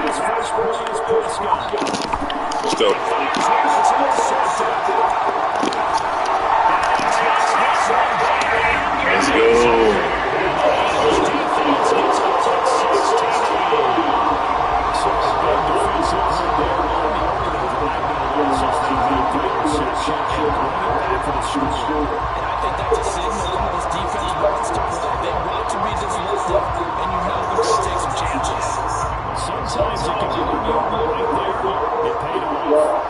Let's go. Let's go. And I think that's a signal that this defense wants to play. They want to be disruptive, and you know they're going to take some chances. Sometimes it can be right there. It paid off.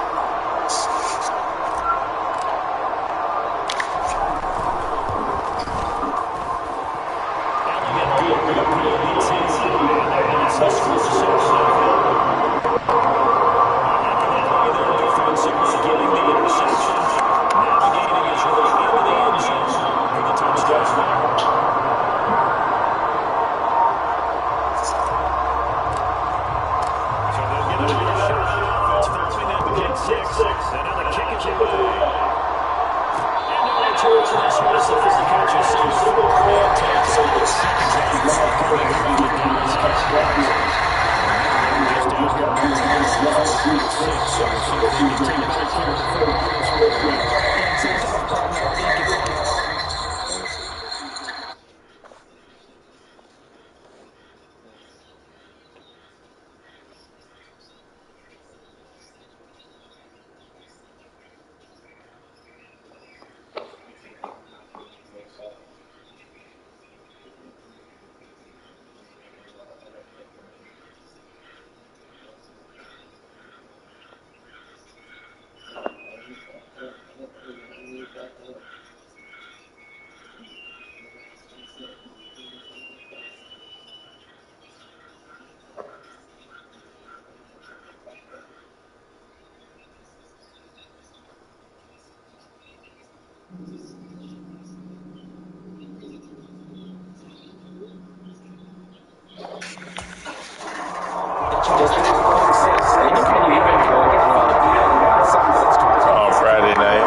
Friday night,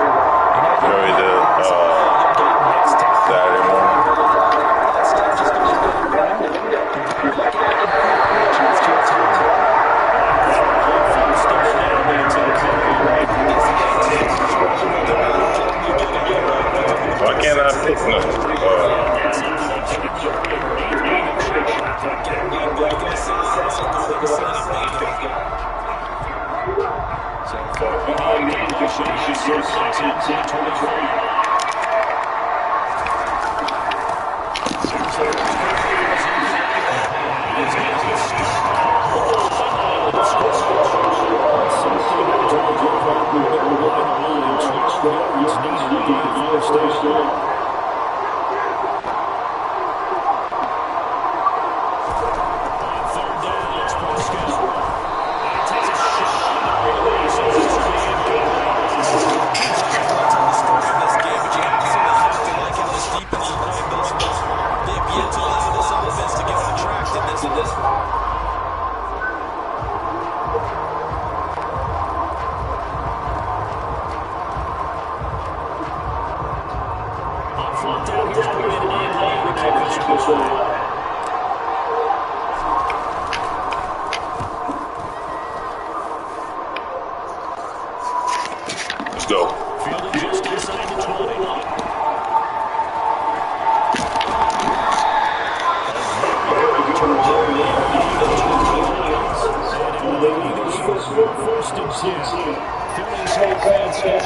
enjoy the Saturday morning. Why can't I pick nothing? Let's go. Fielded just inside the 20. First and 10. Phillies offense has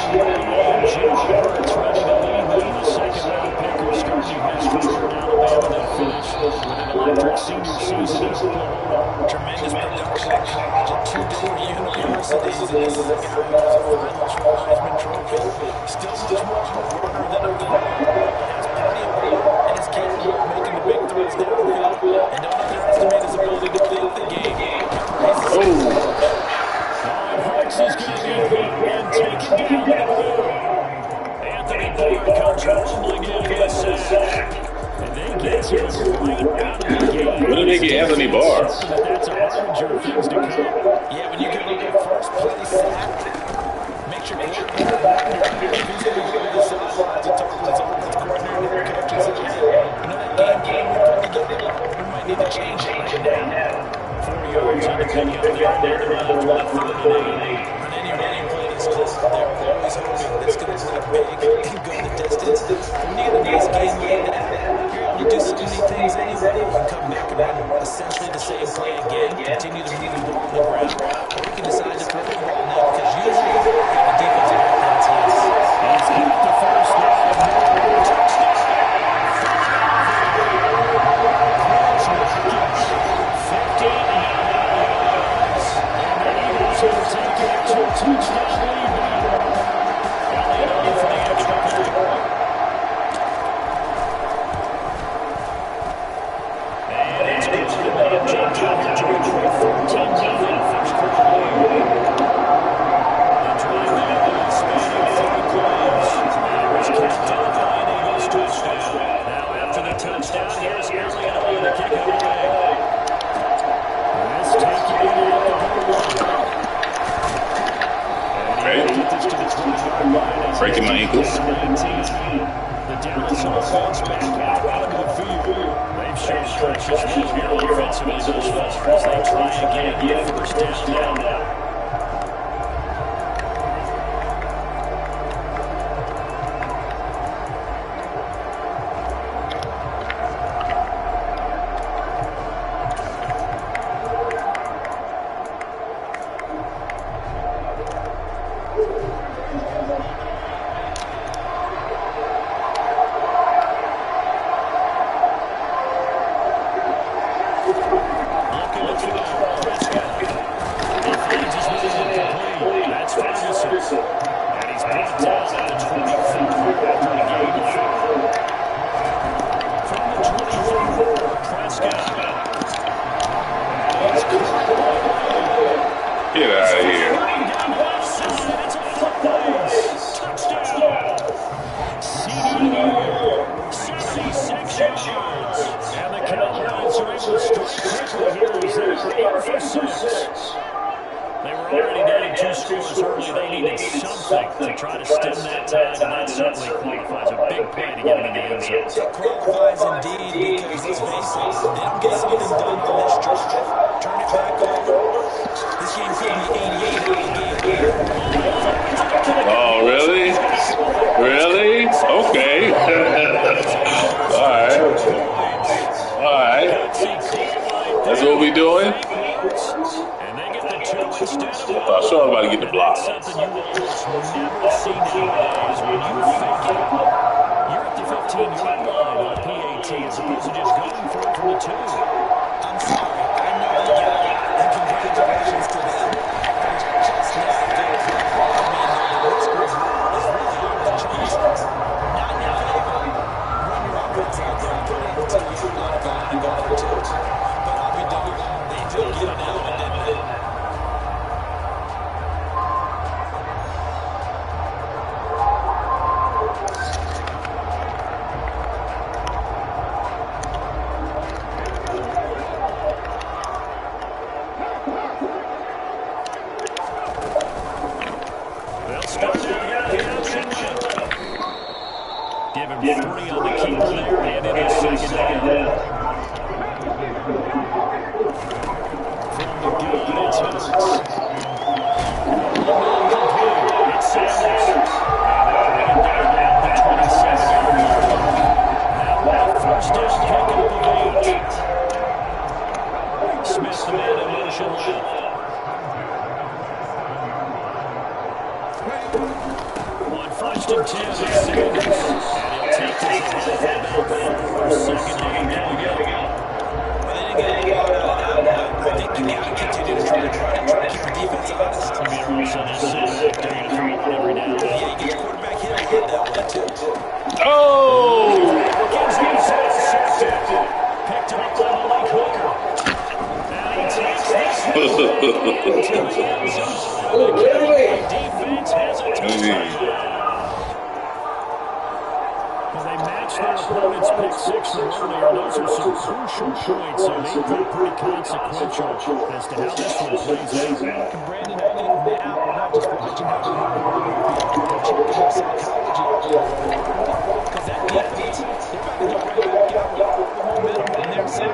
Hurts ready to lead them. The second-round pick who started his career in Alabama that finished with an electric senior season in Oklahoma. Tremendous production at college at two different universities. And this is a guy who has a finals for the Heisman Trophy. Still much more of a runner than a leader. Has plenty of power and is capable of making the big throws downfield. And don't underestimate his ability to think the game. Hurts is going to be hit and taken down the blue. Anthony Barr comes rumbling in for the sack. And they get him right out of the game. Where did they get Anthony Barr? That's a harbinger of things to come. Yeah, when you get a first play sack, make sure who's going to go to the sidelines and talk to his offensive coordinator and coach and say, hey, you know that game we're putting together, we might need to change it right now. 4 yards yards on the pickup there, and they're left with a 3rd and 8. On any running play this season, they're always hoping that it's going to bleed big and go the distance. When you get a nice game like that, you're able to do so many things anyway. You can come back and run essentially the same play again, continue to move the ball on the ground, or you can decide to throw the ball now because usually you have a defensive back that's his. He's got the first down. Touchdown! 15 yards. And the Eagles will take it to a touchdown lead now. Elliott on for the extra point. And it's good to the jump out here to reach for a 14-0 first quarter lead. The drive there, spanning 3 plays. And it was capped off by an Eagles touchdown. Now after the touchdown, here's Elliott on the kick away. Let's take it in at the goal line. And he gets to the 20-yard line. Breaking my ankles. The Dallas offense back out onto the field. They've shown precious little here offensively thus far as they try again to get first down now. Get out of here. And the Cowboys are able to strike quickly here as they're 8 for 6. They were already down 2 scores early. They needed something to try to stem that tide, and that certainly qualifies a big play to get into the end zone. It qualifies indeed because, let's face it, they don't get something done on this drive. Turn it back over. This game could be 88 Oh, really? Really? Okay. All right. All right. That's what we doing? And they get the 2 instead of 1. I saw everybody get the block. That's something you almost never see nowadays. When you fake it, you're at the 15-yard line on a PAT as opposed to just going for it from the 2. I'm sorry. I know they got it. And congratulations to them. But it's just not good. I mean, the risk reward is really out of the choice. Not in your favor. Run your offense out there and put it until you line up and go for 2. But I'll be darned. They did get it out and didn't they? Give him 3 on the keeper there, and it is second down. From the gun, it's Hurts. It's Sanders. And they'll bring him down at the 27-yard line. Now a first down pickup of 8. Smith, the man in motion left. On 1st and 10, it's Sanders. And he'll take this ahead for about 4 seconds to go. Well, they didn't get any out of that, but I think you got to continue to try to keep the defense honest. I mean, they're also just sitting back there to throw it every now and then. Yeah, you get your quarterback hit, you hit that one too. Oh! Gives him intercepted. Picked up by Malik Hooker. And he takes this one to the end zone. The Cowboy defense has a touchdown. They matched their opponent's pick 6 from earlier. Those are some crucial points, so they could be pretty consequential as to how this one plays out. And Brandon, I think now we're not just watching how we're checking their psychology because that defense, they're about to get right back out with momentum on their side.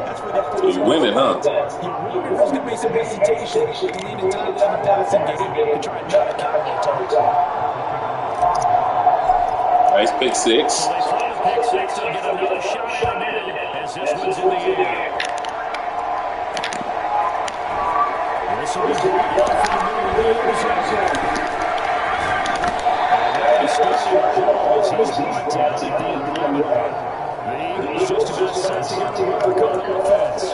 That's where He's winning, huh? You wonder if there's going to be some hesitation to lean entirely on the passing game to try and drive counter Nice pick six. So they throw the pick six to get another shot at it as this one's in the air. This will be brought out for the middle of the end zone. And Sterling Jones, he's brought down at the 11. The Eagles just about set to get to work on offense.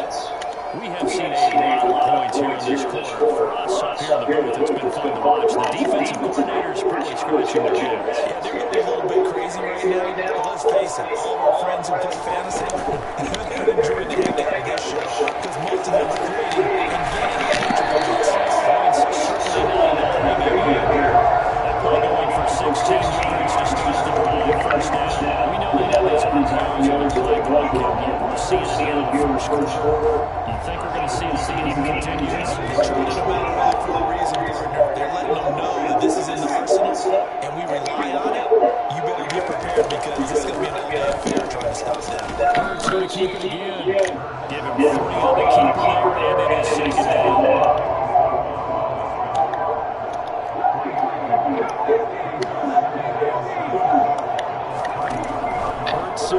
We have seen a lot of points here in this quarter. For us up here in the booth, it's been fun to watch. The defensive coordinators probably scratching their chins. Yeah, they're going to be a little bit crazy right now. But let's face it, all of our friends who play fantasy, they're enjoying the heck out of this show because most of them are creating and getting extra points. It's certainly not a premium here. That play going for 16 yards to start the drive. First down. We know that Elliott's RPOs on their play block, and we're seeing it in the first quarter. You think we're going to see it even continue? They're trying to battle for the reason, partner. They're letting them know that this is in the arsenal, and we rely on it. You better be prepared because this is going to be an all-day affair trying to stop them. Hurts going to keep it again. Give him 30 on the keeper there, and it is second down.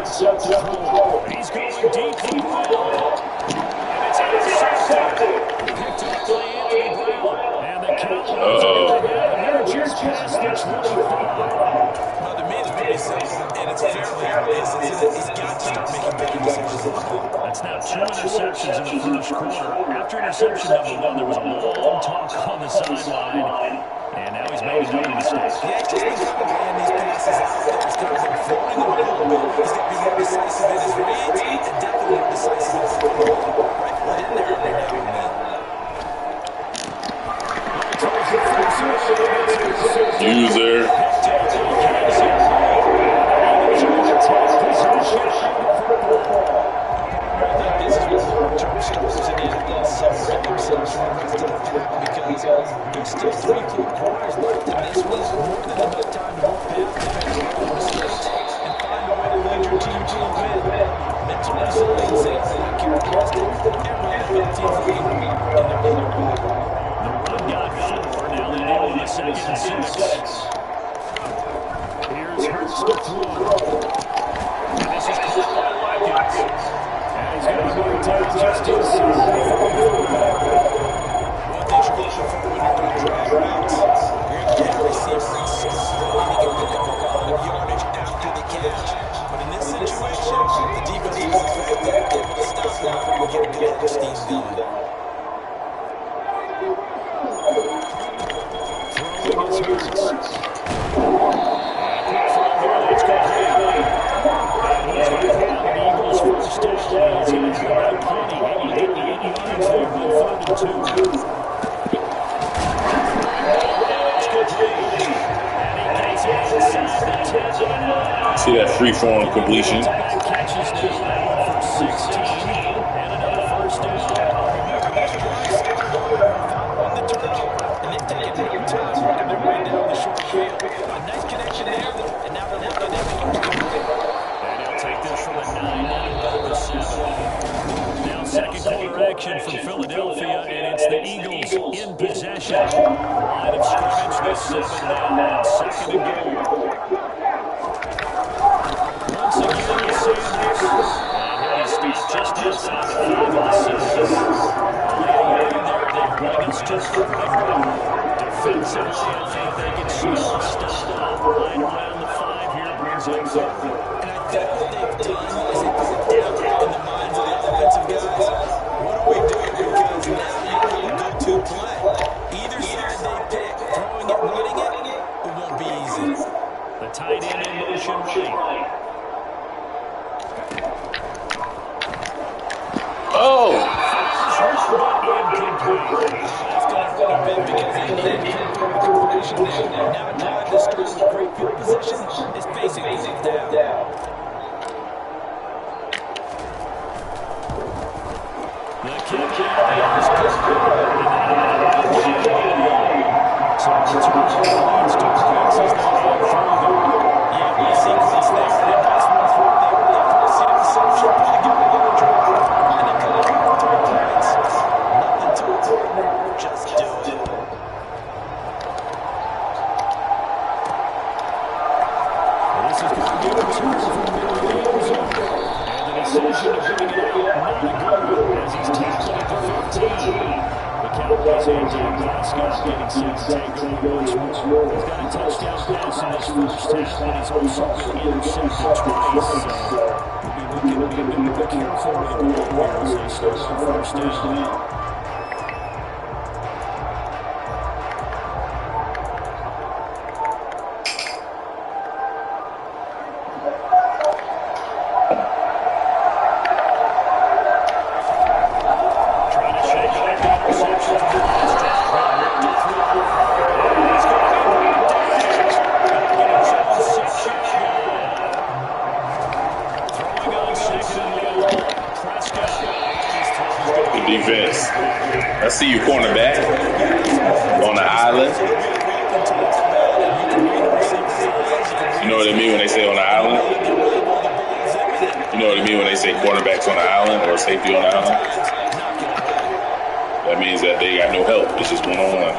Set to throw. He's going deep for the ball. And it's intercepted. Picked up by Anthony Brown. And the Cowboys are just past the 25. Well, to me, it's pretty simple, and it's fairly obvious. He's got to start making better decisions. That's now 2 interceptions in the first quarter. After interception number 1, there was a long talk on the sideline. And now he's made another mistake. Yeah, he's just been kind of laying these passes out there. He's kind of been throwing them a little bit. He's got to be more decisive in his reads and definitely more decisive in his throwing. Rifle it in there every now and then. User. This is where the long-term starters in the NFL separate themselves from the rest of the pack because there's still 3 full quarters left in this one. More than enough time to move past defensive mistakes and find a way to lead your team to a win. Mental resilience is a characteristic every NFL team's looking for in their quarterback. The run got 4. Now they know in the second and 6. Here's Hurts to throw. And this is caught by Watkins. And he's going to be moved down just inside. One thing you're looking for when you're on drag routes, you're going to get a receiver in space and he can pick up a lot of yardage after the catch. But in this situation, the defense was effective, able to stop him before you get a good head of steam going. Throwing is Hurts. Let's go. And he's going to have the Eagles first down. He's going to go back plenty. Able to get the 8 yards there on 3rd and 2. See that free-form completion. Catches now for 16 and another first down. On the turnover, and they've taken no time working their way down the short field. A nice connection there, and now they're looking at And he'll take this from the 9 down to the 7. Now second quarter action from Philadelphia, and it's the Eagles in possession. Line of scrimmage with 7 down, second and goal. Once again, the Sanders. And he stopped just outside the 5 of the 6. They bring us just the right way. Defensively, I think they can still stop right around the 5 here. Brings up 3rd. And I think what they've done is they put it down in the minds of the offensive guys. What do we do? Because now you know a go-to play. Either side they pick, throwing it, running it won't be easy. The tight end in motion right. Oh! That's going to hurt a bit because they need to improve the completion there. Now a drive that starts with great field position is basically down. The kick is good. So the turnover leads to points as they go through them. Yeah, we see there, and that's one for the season. So pretty good with their drive. And they cut it Cowboys and Dak Prescott getting set to take over once more. He's got a touchdown pass in his first half, and he's also been intercepted twice. So we'll be looking to be careful with the ball here as they start on first down. Defense. I see you, cornerback, on the island. You know what I mean when they say on the island? You know what I mean when they say cornerbacks on the island or safety on the island? That means that they got no help. It's just one-on-one.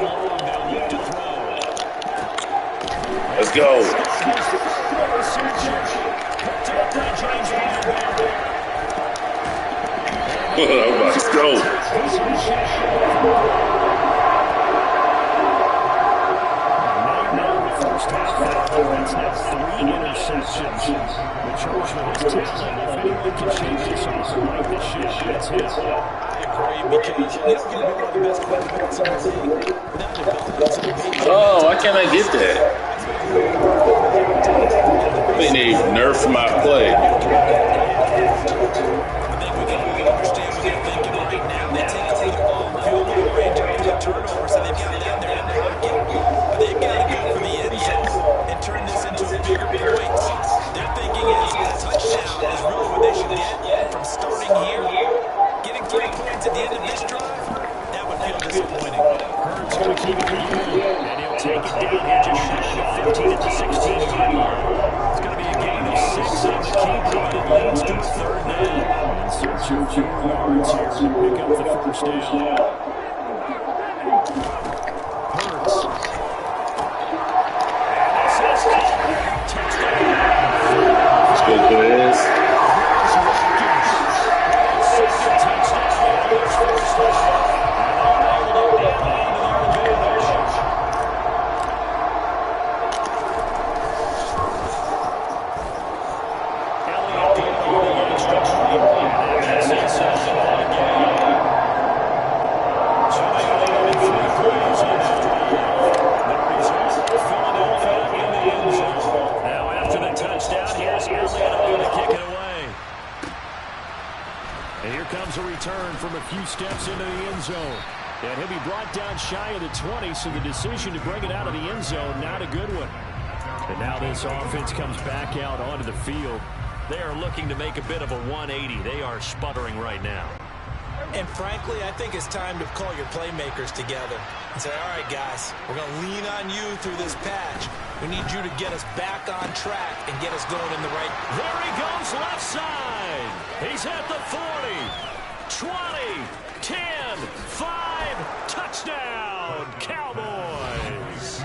Let's go. Let's go. First half, that's now 3 interceptions. The Chargers is telling if anyone can shake this off like this shit, that's him. I agree because this is going to be one of the best quarterbacks in the league. Without developing some major. Oh, why can't I get that? I think they nerfed my play. Turnover, so they've got it down there in the pocket. But they've got to go for the end zone and turn this into a bigger point. Their thinking is a touchdown is really what they should get from starting here. Getting 3 points at the end of this drive, that would feel disappointing. Hurts going to keep it going, and he'll take it down here just shy of 15 at the 16-yard line. It's going to be a gain of 6 on the keeper, but it leads to a third down. In search of 4 yards here to pick up the first down. Good quiz. Steps into the end zone. And he'll be brought down shy of the 20, so the decision to bring it out of the end zone, not a good one. And now this offense comes back out onto the field. They are looking to make a bit of a 180. They are sputtering right now. And frankly, I think it's time to call your playmakers together and say, all right, guys, we're going to lean on you through this patch. We need you to get us back on track and get us going in the right. There he goes left side. He's at the 40. 20, 10, 5, touchdown, Cowboys.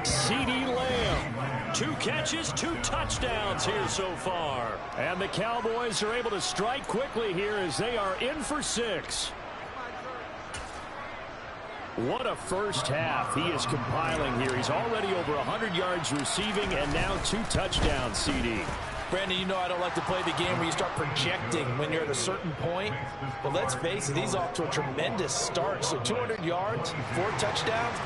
CeeDee Lamb, 2 catches, 2 touchdowns here so far. And the Cowboys are able to strike quickly here as they are in for 6. What a first half he is compiling here. He's already over 100 yards receiving and now 2 touchdowns, CD. Brandon, you know I don't like to play the game where you start projecting when you're at a certain point. But let's face it, he's off to a tremendous start. So 200 yards, 4 touchdowns.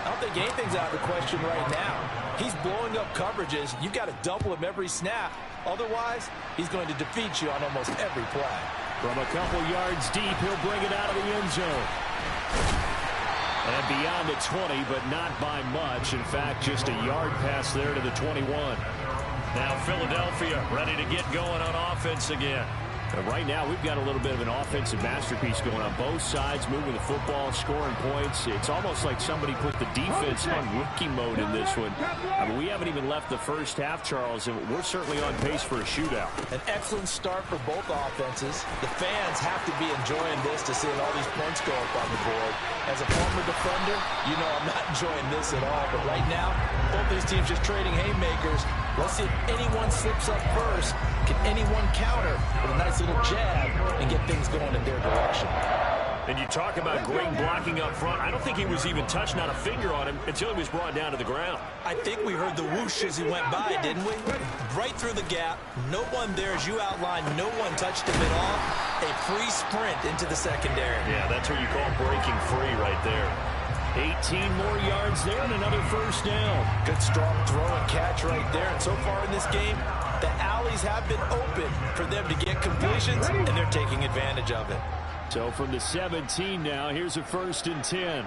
I don't think anything's out of the question right now. He's blowing up coverages. You've got to double him every snap. Otherwise, he's going to defeat you on almost every play. From a couple yards deep, he'll bring it out of the end zone. And beyond the 20, but not by much. In fact, just a yard pass there to the 21. Now Philadelphia ready to get going on offense again. Right now, we've got a little bit of an offensive masterpiece going on both sides, moving the football, scoring points. It's almost like somebody put the defense on rookie mode in this one. I mean, we haven't even left the first half, Charles, and we're certainly on pace for a shootout. An excellent start for both offenses. The fans have to be enjoying this to see all these points go up on the board. As a former defender, you know I'm not enjoying this at all. But right now, both these teams just trading haymakers. Let's see if anyone slips up first. Can anyone counter with a nice little jab and get things going in their direction? And you talk about great blocking up front. I don't think he was even touched, not a finger on him, until he was brought down to the ground. I think we heard the whoosh as he went by, didn't we? Right through the gap. No one there, as you outlined. No one touched him at all. A free sprint into the secondary. Yeah, that's what you call breaking free right there. 18 more yards there and another first down. Good strong throw and catch right there. And so far in this game, the alleys have been open for them to get completions, and they're taking advantage of it. So from the 17 now, here's a 1st and 10.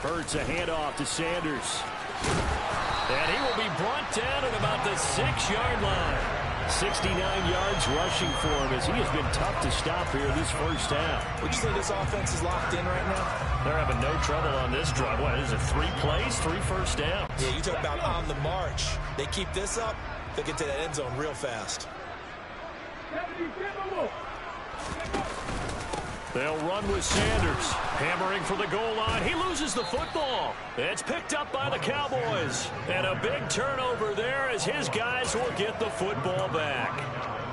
Hurts a handoff to Sanders. And he will be brought down at about the 6-yard line. 69 yards rushing for him as he has been tough to stop here this first half. Would you say this offense is locked in right now? They're having no trouble on this drive. What is it, 3 plays, 3 first downs? Yeah, you talk about on the march. They keep this up, they'll get to that end zone real fast. They'll run with Sanders. Hammering for the goal line. He loses the football. It's picked up by the Cowboys. And a big turnover there as his guys will get the football back.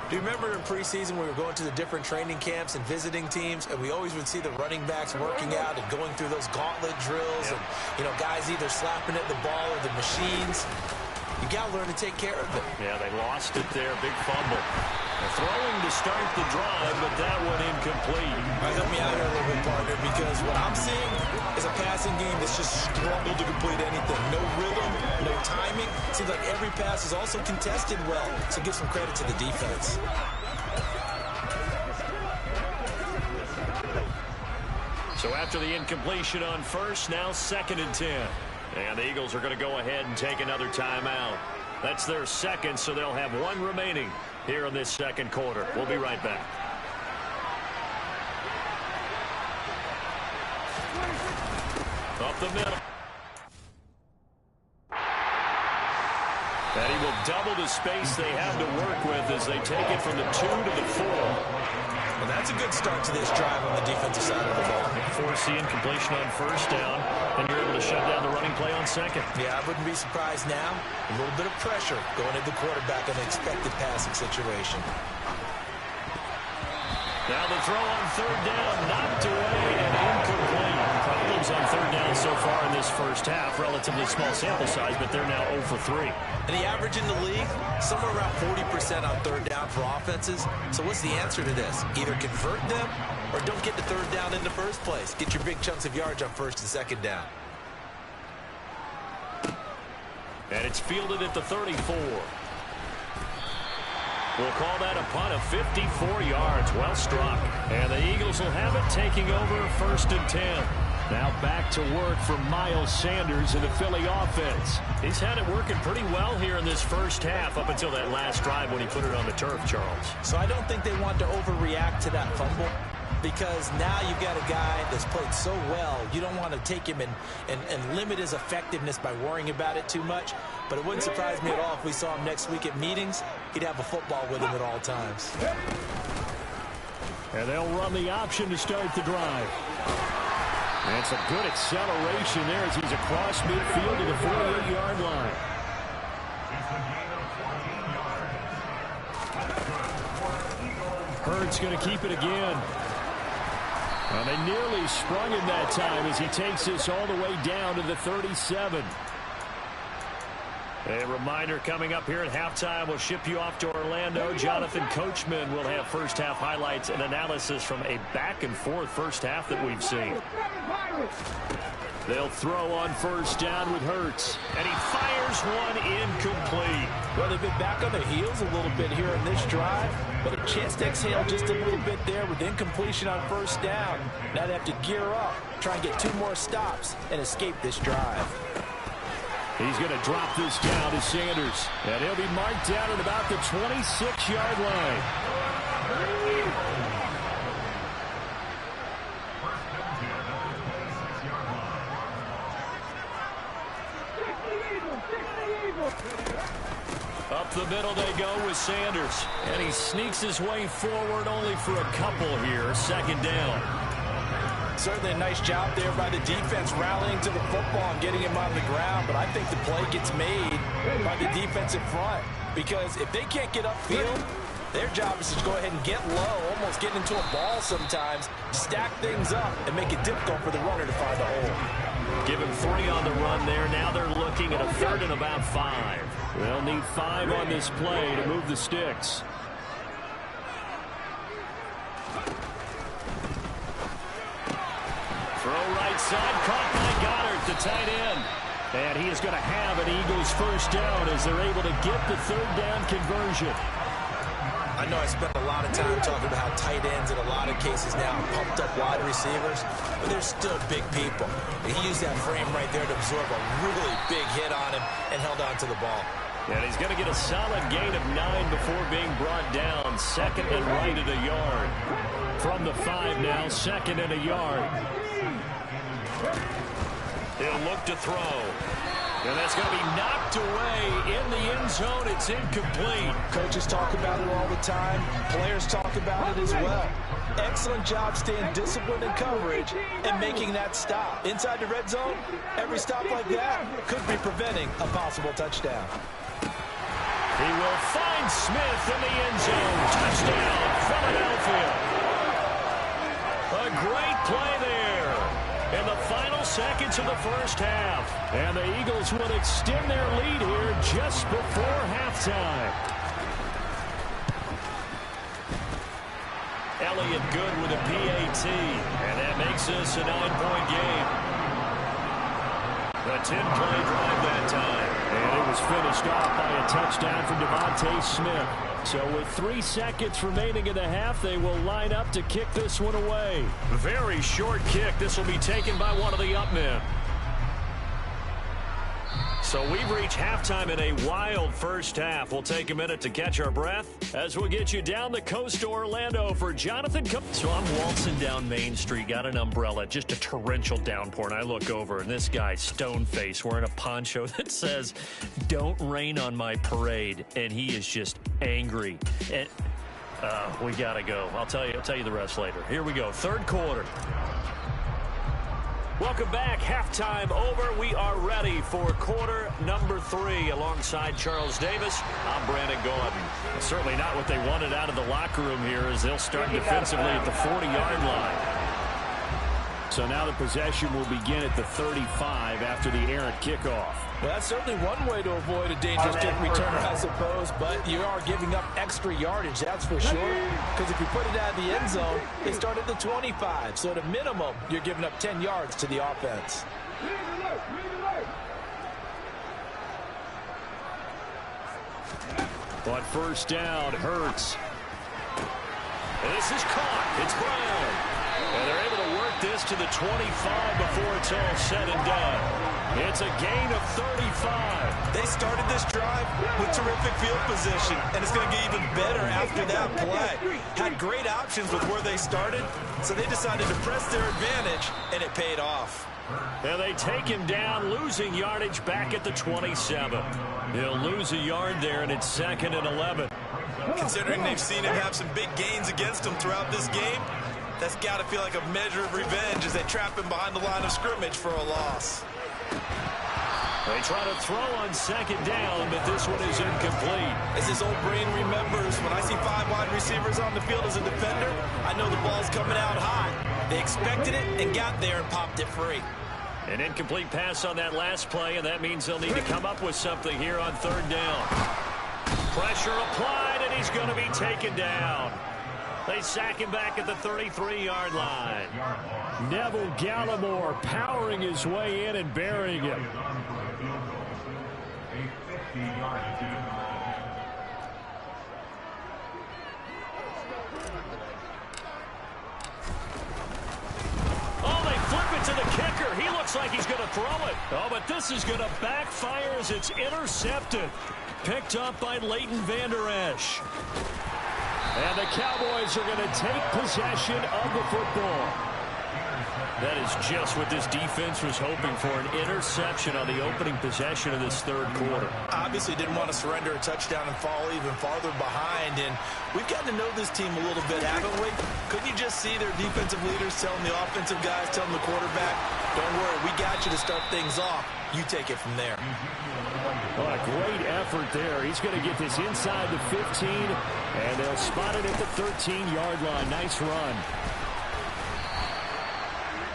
Do you remember in preseason we were going to the different training camps and visiting teams, and we always would see the running backs working out and going through those gauntlet drills, and, you know, guys either slapping at the ball or the machines. You got to learn to take care of it. Yeah, they lost it there. Big fumble. They're throwing to start the drive, but that one incomplete. All right, help me out here a little bit, partner, because what I'm seeing is a passing game that's just struggled to complete anything. No rhythm, no timing. Seems like every pass is also contested well, so give some credit to the defense. So after the incompletion on first, now 2nd and 10. And the Eagles are going to go ahead and take another timeout. That's their second, so they'll have 1 remaining here in this second quarter. We'll be right back. Up the middle. And he will double the space they have to work with as they take it from the 2 to the 4. Well, that's a good start to this drive on the defensive side of the ball. Force the incompletion on first down, and you're able to shut down the running play on second. Yeah, I wouldn't be surprised now. A little bit of pressure going at the quarterback in an expected passing situation. Now the throw on 3rd down, knocked away and incomplete. Problems on 3rd down so far in this first half. Relatively small sample size, but they're now 0 for 3. And the average in the league, somewhere around 40% on 3rd down for offenses. So what's the answer to this? Either convert them or don't get the 3rd down in the first place. Get your big chunks of yards on 1st and 2nd down. And it's fielded at the 34. We'll call that a punt of 54 yards. Well struck. And the Eagles will have it, taking over 1st and 10. Now back to work for Miles Sanders in the Philly offense. He's had it working pretty well here in this first half up until that last drive when he put it on the turf, Charles. So I don't think they want to overreact to that fumble, because now you've got a guy that's played so well. You don't want to take him and limit his effectiveness by worrying about it too much. But it wouldn't surprise me at all if we saw him next week at meetings. He'd have a football with him at all times. And they'll run the option to start the drive. And some good acceleration there as he's across midfield to the 48-yard line. Hurts going to keep it again. And they nearly sprung him that time as he takes this all the way down to the 37. A reminder coming up here at halftime. We'll ship you off to Orlando. Jonathan Coachman will have first half highlights and analysis from a back-and-forth first half that we've seen. They'll throw on first down with Hurts. And he fires one incomplete. Well, they've been back on their heels a little bit here in this drive, but a chance to exhale just a little bit there with incompletion on first down. Now they have to gear up, try and get 2 more stops, and escape this drive. He's going to drop this down to Sanders. And he'll be marked down at about the 26-yard line. Up the middle they go with Sanders. And he sneaks his way forward only for a couple here. 2nd down. Certainly a nice job there by the defense rallying to the football and getting him on the ground, but I think the play gets made by the defensive front, because if they can't get upfield, Their job is to go ahead and get low, almost get into a ball sometimes, stack things up, and make it difficult for the runner to find a hole. Give him 3 on the run there. Now they're looking at a 3rd and about 5. They'll need 5 on this play to move the sticks. Throw right side, caught by Goddard, the tight end. And he is going to have an Eagles first down as they're able to get the 3rd down conversion. I know I spent a lot of time talking about how tight ends in a lot of cases now are pumped up wide receivers, but they're still big people. And he used that frame right there to absorb a really big hit on him and held on to the ball. And he's going to get a solid gain of 9 before being brought down. 2nd and right at a yard. From the 5 now, 2nd and a yard. He'll look to throw. And that's going to be knocked away in the end zone. It's incomplete. Coaches talk about it all the time. Players talk about it as well. Excellent job staying disciplined in coverage and making that stop. Inside the red zone, every stop like that could be preventing a possible touchdown. He will find Smith in the end zone. Touchdown, Philadelphia. A great play there in the final seconds of the first half. And the Eagles will extend their lead here just before halftime. Elliott good with a PAT. And that makes this a 9-point game. A 10-play drive that time. And it was finished off by a touchdown from Devontae Smith. So with 3 seconds remaining in the half, they will line up to kick this one away. Very short kick. This will be taken by one of the up men. So we've reached halftime in a wild first half. We'll take a minute to catch our breath as we'll get you down the coast to Orlando for Jonathan. So I'm waltzing down Main Street, got an umbrella, just a torrential downpour, and I look over, and this guy, stone-faced, wearing a poncho that says, "Don't rain on my parade," and he is just angry. And we got to go. I'll tell you the rest later. Here we go, 3rd quarter. Welcome back. Halftime over. We are ready for quarter number 3 alongside Charles Davis. I'm Brandon Gordon. Certainly not what they wanted out of the locker room here as they'll start defensively at the 40-yard line. So now the possession will begin at the 35 after the errant kickoff. Well, that's certainly one way to avoid a dangerous kick returner, I suppose, but you are giving up extra yardage, that's for sure. Because if you put it out of the end zone, they start at the 25. So at a minimum, you're giving up 10 yards to the offense. On first down, Hurts. And this is caught. It's Brown. And they're able to work this to the 25 before it's all said and done. It's a gain of 35. They started this drive with terrific field position, and it's going to get even better after that play. Had great options with where they started, so they decided to press their advantage, and it paid off. And they take him down, losing yardage back at the 27. He'll lose a yard there, and it's 2nd and 11. Considering they've seen him have some big gains against them throughout this game, that's got to feel like a measure of revenge as they trap him behind the line of scrimmage for a loss. They try to throw on 2nd down, but this one is incomplete. As his old brain remembers, when I see 5 wide receivers on the field as a defender, I know the ball's coming out high. They expected it and got there and popped it free. An incomplete pass on that last play, and that means they'll need to come up with something here on 3rd down. Pressure applied, and he's going to be taken down. They sack him back at the 33-yard line. Neville Gallimore powering his way in and burying him. Oh, they flip it to the kicker. He looks like he's going to throw it. Oh, but this is going to backfire as it's intercepted. Picked up by Leighton Vander Esch. And the Cowboys are going to take possession of the football. That is just what this defense was hoping for, an interception on the opening possession of this 3rd quarter. Obviously didn't want to surrender a touchdown and fall even farther behind. And we've gotten to know this team a little bit, haven't we? Couldn't you just see their defensive leaders telling the offensive guys, telling the quarterback, don't worry, we got you to start things off. You take it from there. Well, a great effort there. He's going to get this inside the 15, and they'll spot it at the 13-yard line. Nice run.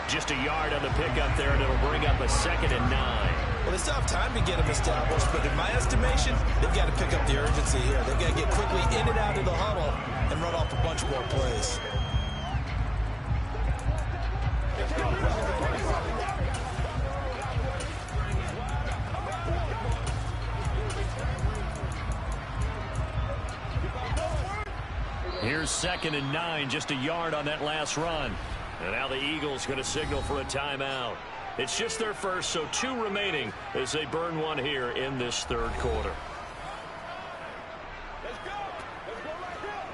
Just a yard on the pickup there, and it'll bring up a 2nd and 9. Well, they still have time to get them established, but in my estimation, they've got to pick up the urgency here. They've got to get quickly in and out of the huddle and run off a bunch more plays. Here's 2nd and 9, just a yard on that last run. And now the Eagles going to signal for a timeout. It's just their first, so 2 remaining as they burn one here in this 3rd quarter. Let's go. Let's go right here.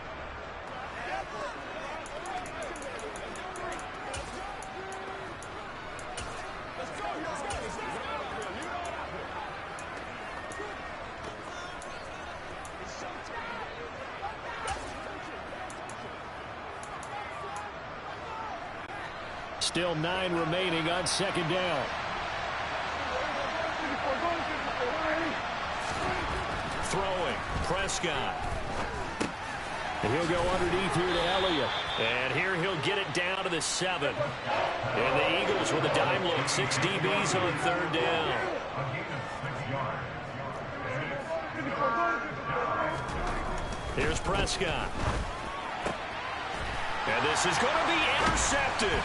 Let's go. Let's go. Let's go. Still 9 remaining on 2nd down. Throwing, Prescott. And he'll go underneath here to Elliott. And here he'll get it down to the 7. And the Eagles with a dime look. 6 DBs on 3rd down. Here's Prescott. And this is going to be intercepted.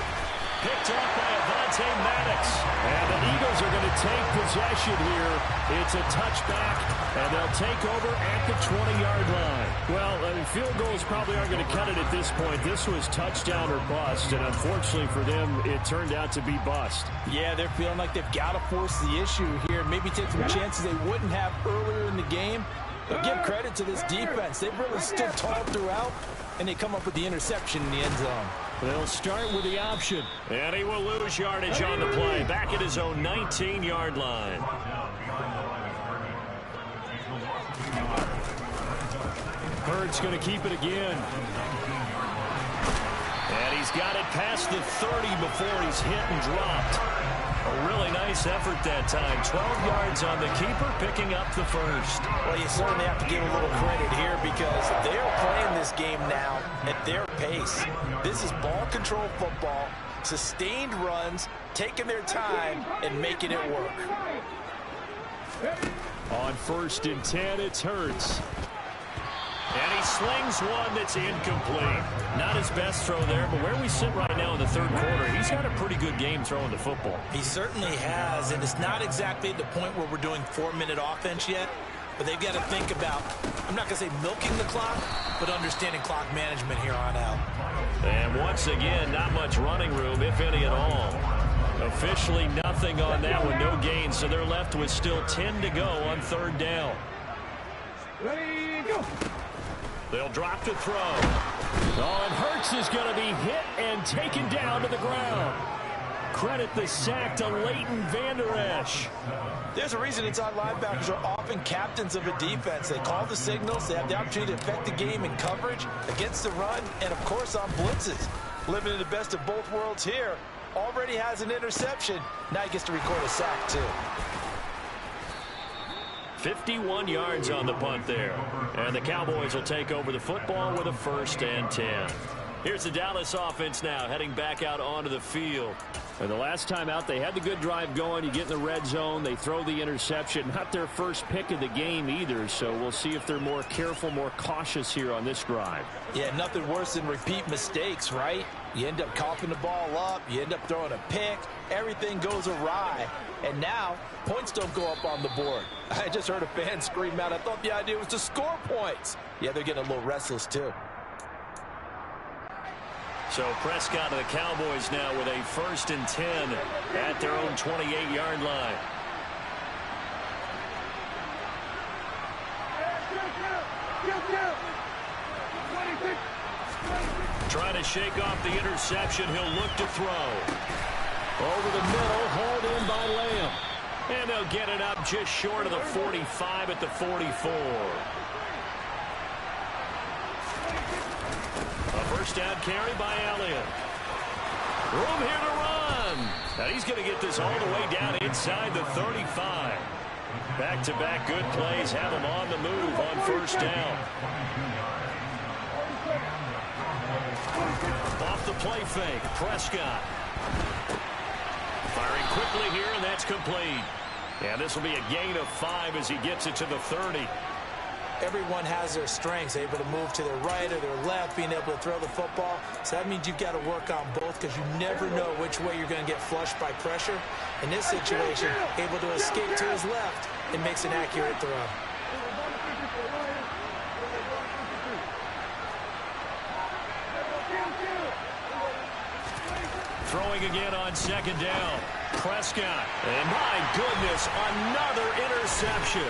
Picked up by Avonte Maddox. And the Eagles are going to take possession here. It's a touchback, and they'll take over at the 20-yard line. Well, field goals probably aren't going to cut it at this point. This was touchdown or bust, and unfortunately for them, it turned out to be bust. Yeah, they're feeling like they've got to force the issue here. Maybe take some chances they wouldn't have earlier in the game. But give credit to this defense. They've really stood tall throughout, and they come up with the interception in the end zone. They'll start with the option. And he will lose yardage on the play. Back at his own 19-yard line. Hurts going to keep it again. And he's got it past the 30 before he's hit and dropped. A really nice effort that time. 12 yards on the keeper, picking up the first. Well, you certainly have to give a little credit here because they're playing this game now at their pace. This is ball control football, sustained runs, taking their time, and making it work. On 1st and 10, it's Hurts. And he slings one that's incomplete. Not his best throw there, but where we sit right now in the 3rd quarter, he's had a pretty good game throwing the football. He certainly has, and it's not exactly at the point where we're doing 4-minute offense yet, but they've got to think about, I'm not going to say milking the clock, but understanding clock management here on out. And once again, not much running room, if any at all. Officially nothing on that one, no gain, so they're left with still 10 to go on 3rd down. Ready, go. They'll drop to throw. Oh, and Hurts is going to be hit and taken down to the ground. Credit the sack to Leighton Vander Esch. There's a reason inside linebackers are often captains of a defense. They call the signals. They have the opportunity to affect the game in coverage, against the run, and, of course, on blitzes. Living in the best of both worlds here. Already has an interception. Now he gets to record a sack, too. 51 yards on the punt there. And the Cowboys will take over the football with a 1st and 10. Here's the Dallas offense now heading back out onto the field. And the last time out, they had the good drive going. You get in the red zone, they throw the interception. Not their first pick of the game either, so we'll see if they're more careful, more cautious here on this drive. Yeah, nothing worse than repeat mistakes, right? You end up coughing the ball up, you end up throwing a pick, everything goes awry. And now, points don't go up on the board. I just heard a fan scream out, I thought the idea was to score points. Yeah, they're getting a little restless too. So Prescott and the Cowboys now with a 1st and 10 at their own 28-yard line. Trying to shake off the interception. He'll look to throw. Over the middle, hauled in by Lamb. And they'll get it up just short of the 45 at the 44. A 1st down carry by Elliott. Room here to run. And he's going to get this all the way down inside the 35. Back-to-back good plays have him on the move on first down. Off the play fake, Prescott. Firing quickly here, and that's complete. And this will be a gain of 5 as he gets it to the 30. Everyone has their strengths, able to move to their right or their left, being able to throw the football. So that means you've got to work on both because you never know which way you're going to get flushed by pressure. In this situation, able to escape to his left and makes an accurate throw. Throwing again on second down. Prescott. And my goodness, another interception.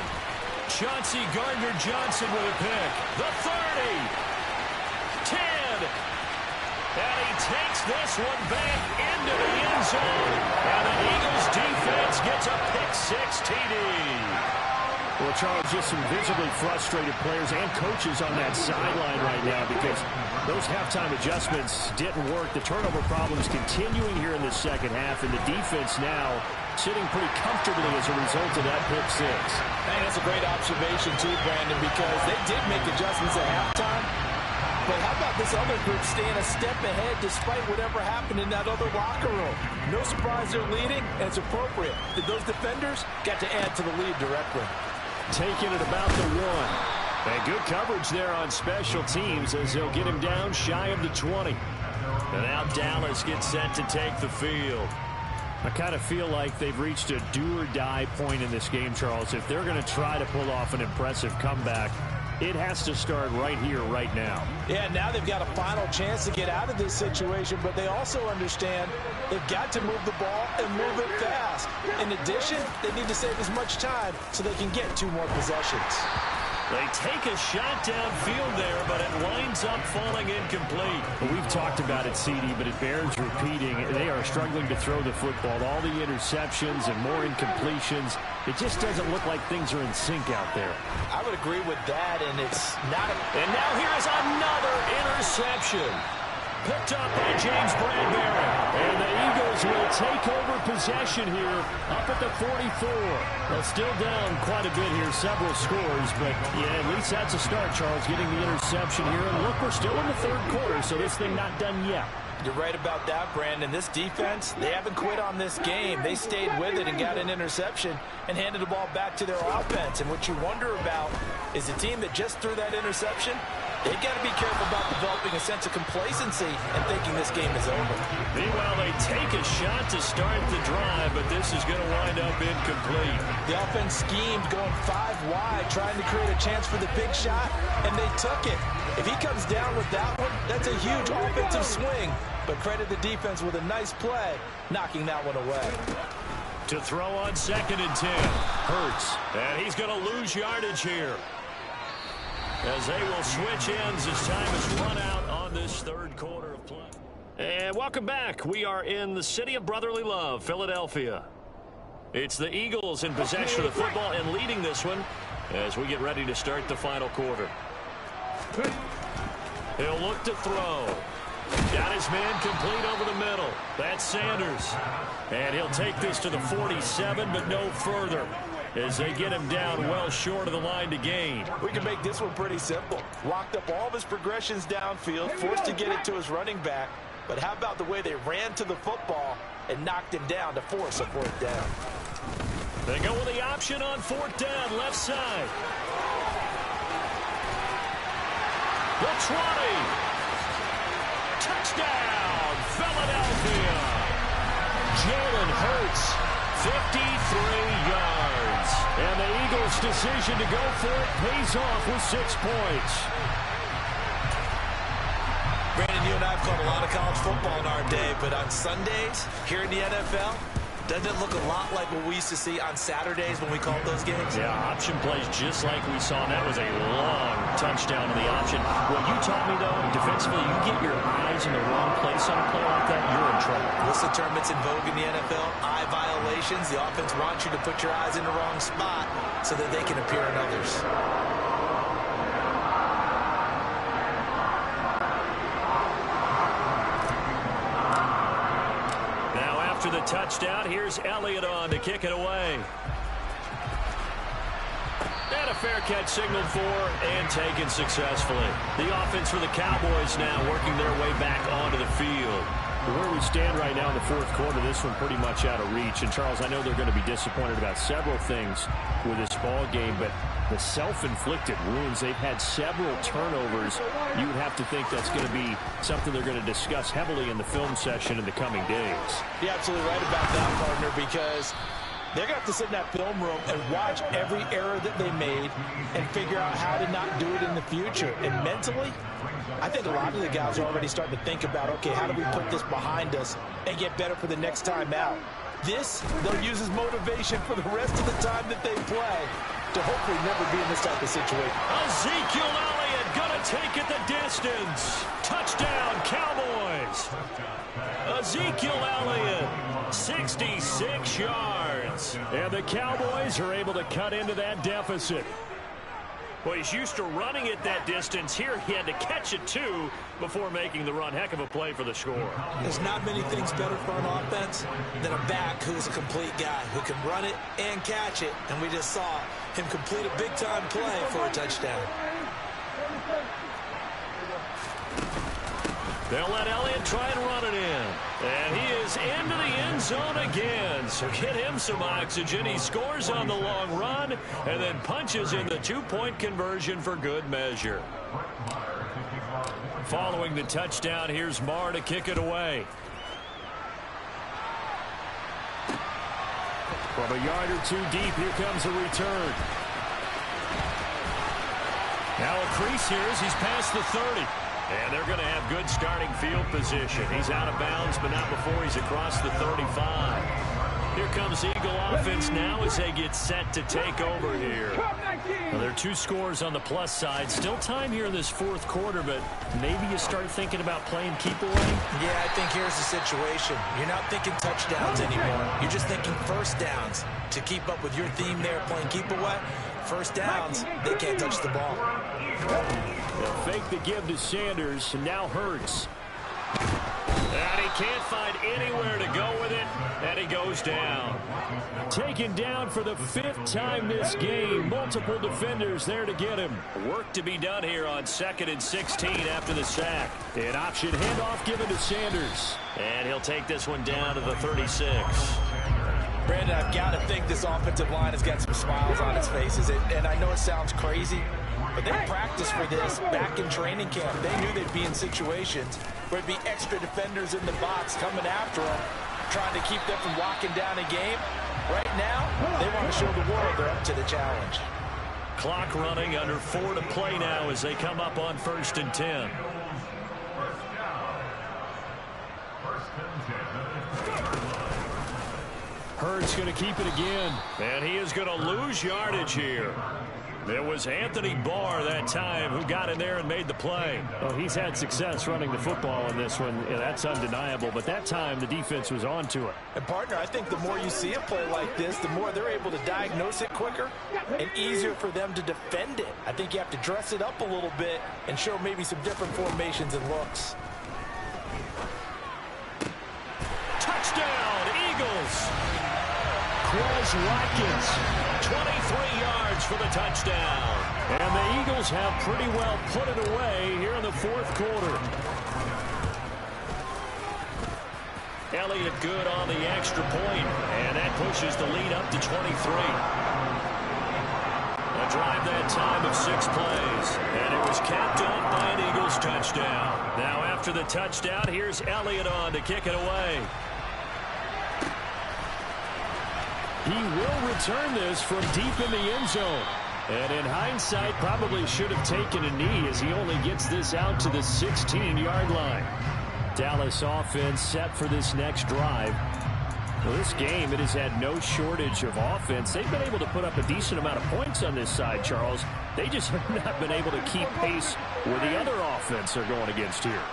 Chauncey Gardner-Johnson with a pick. The 30. 10. And he takes this one back into the end zone. And the Eagles defense gets a pick-6 TD. Well, Charles, just some visibly frustrated players and coaches on that sideline right now because those halftime adjustments didn't work. The turnover problems continuing here in the second half, and the defense now sitting pretty comfortably as a result of that pick-6. Man, that's a great observation too, Brandon, because they did make adjustments at halftime. But how about this other group staying a step ahead despite whatever happened in that other locker room? No surprise they're leading, and it's appropriate. Those defenders got to add to the lead directly. Taking it about the 1. And good coverage there on special teams as they'll get him down shy of the 20. And now Dallas gets set to take the field. I kind of feel like they've reached a do-or-die point in this game, Charles. If they're going to try to pull off an impressive comeback, it has to start right here, right now. Yeah, now they've got a final chance to get out of this situation, but they also understand they've got to move the ball and move it fast. In addition, they need to save as much time so they can get 2 more possessions. They take a shot downfield there, but it winds up falling incomplete. Well, we've talked about it, CD, but it bears repeating. They are struggling to throw the football. All the interceptions and more incompletions. It just doesn't look like things are in sync out there. I would agree with that, and it's not a... And now here's another interception. Picked up by James Bradbury. And the Eagles will take over possession here up at the 44. Well, still down quite a bit here, several scores, but yeah, at least that's a start, Charles, getting the interception here. And look, we're still in the third quarter, so this thing not done yet. You're right about that, Brandon. This defense, they haven't quit on this game. They stayed with it and got an interception and handed the ball back to their offense. And what you wonder about is the team that just threw that interception, they've got to be careful about developing a sense of complacency and thinking this game is over. Meanwhile, they take a shot to start the drive, but this is going to wind up incomplete. The offense schemed going 5 wide, trying to create a chance for the big shot, and they took it. If he comes down with that one, that's a huge offensive swing. But credit the defense with a nice play, knocking that one away. To throw on 2nd and 10. Hurts. And he's going to lose yardage here, as they will switch ends as time is run out on this third quarter of play. And welcome back. We are in the city of brotherly love, Philadelphia. It's the Eagles in possession of the football and leading this one as we get ready to start the final quarter. He'll look to throw. Got his man complete over the middle. That's Sanders. And he'll take this to the 47, but no further, as they get him down well short of the line to gain. We can make this one pretty simple. Locked up all of his progressions downfield, forced to get it to his running back. But how about the way they ran to the football and knocked him down to force a 4th down? They go with the option on 4th down, left side. The 20. Touchdown, Philadelphia. Jalen Hurts, 53 yards. And the Eagles' decision to go for it pays off with 6 points. Brandon, you and I have called a lot of college football in our day, but on Sundays, here in the NFL, doesn't it look a lot like what we used to see on Saturdays when we called those games? Yeah, option plays just like we saw, and that was a long touchdown to the option. What you taught me, though, defensively, you get your eyes in the wrong place on a play like that, you're in trouble. What's the term that's in vogue in the NFL? Eye violations. The offense wants you to put your eyes in the wrong spot so that they can appear in others. after the touchdown, here's Elliott on to kick it away. And a fair catch signaled for and taken successfully. The offense for the Cowboys now working their way back onto the field. Where we stand right now in the fourth quarter, this one pretty much out of reach. And, Charles, I know they're going to be disappointed about several things with this ball game, but the self-inflicted wounds, they've had several turnovers. You would have to think that's going to be something they're going to discuss heavily in the film session in the coming days. You're absolutely right about that, partner, because they're going to have to sit in that film room and watch every error that they made and figure out how to not do it in the future. And mentally, I think a lot of the guys are already starting to think about, okay, how do we put this behind us and get better for the next time out? This, they'll use as motivation for the rest of the time that they play to hopefully never be in this type of situation. Ezekiel Elliott gonna take it the distance. Touchdown, Cowboys. Ezekiel Elliott, 66 yards. And the Cowboys are able to cut into that deficit. Well, he's used to running it that distance. Here he had to catch it, too, before making the run. Heck of a play for the score. There's not many things better for an offense than a back who's a complete guy who can run it and catch it. And we just saw him complete a big-time play for a touchdown. They'll let Elliott try and run it in. And he is into the end zone again. So get him some oxygen. He scores on the long run and then punches in the two-point conversion for good measure. Following the touchdown, here's Marr to kick it away. From a yard or two deep, here comes a return. Now a crease here as he's past the 30. And they're going to have good starting field position. He's out of bounds, but not before he's across the 35. Here comes Eagle offense now as they get set to take over here. Well, there are two scores on the plus side. Still time here in this fourth quarter, but maybe you start thinking about playing keep away? Yeah, I think here's the situation. You're not thinking touchdowns anymore. You're just thinking first downs. To keep up with your theme there, playing keep away, first downs, they can't touch the ball. They'll fake the give to Sanders, and now Hurts. And he can't find anywhere to go with it, and he goes down. Taken down for the fifth time this game. Multiple defenders there to get him. Work to be done here on 2nd and 16 after the sack. An option handoff given to Sanders. And he'll take this one down to the 36. Brandon, I've got to think this offensive line has got some smiles on its faces. And I know it sounds crazy, but they practiced for this back in training camp. They knew they'd be in situations where it'd be extra defenders in the box coming after them, trying to keep them from locking down a game. Right now, they want to show the world they're up to the challenge. Clock running, under 4 to play now as they come up on 1st and 10. Hurts going to keep it again. And he is going to lose yardage here. It was Anthony Barr that time who got in there and made the play. Oh, he's had success running the football in this one. Yeah, that's undeniable. But that time, the defense was on to it. And, partner, I think the more you see a play like this, the more they're able to diagnose it quicker and easier for them to defend it. I think you have to dress it up a little bit and show maybe some different formations and looks. Touchdown, Eagles! Quez Watkins, 23 yards for the touchdown. And the Eagles have pretty well put it away here in the fourth quarter. Elliott good on the extra point, and that pushes the lead up to 23. A drive that time of 6 plays, and it was capped off by an Eagles touchdown. Now after the touchdown, here's Elliott on to kick it away. He will return this from deep in the end zone. And in hindsight, probably should have taken a knee as he only gets this out to the 16-yard line. Dallas offense set for this next drive. Well, this game, it has had no shortage of offense. They've been able to put up a decent amount of points on this side, Charles. They just have not been able to keep pace with the other offense they're going against here.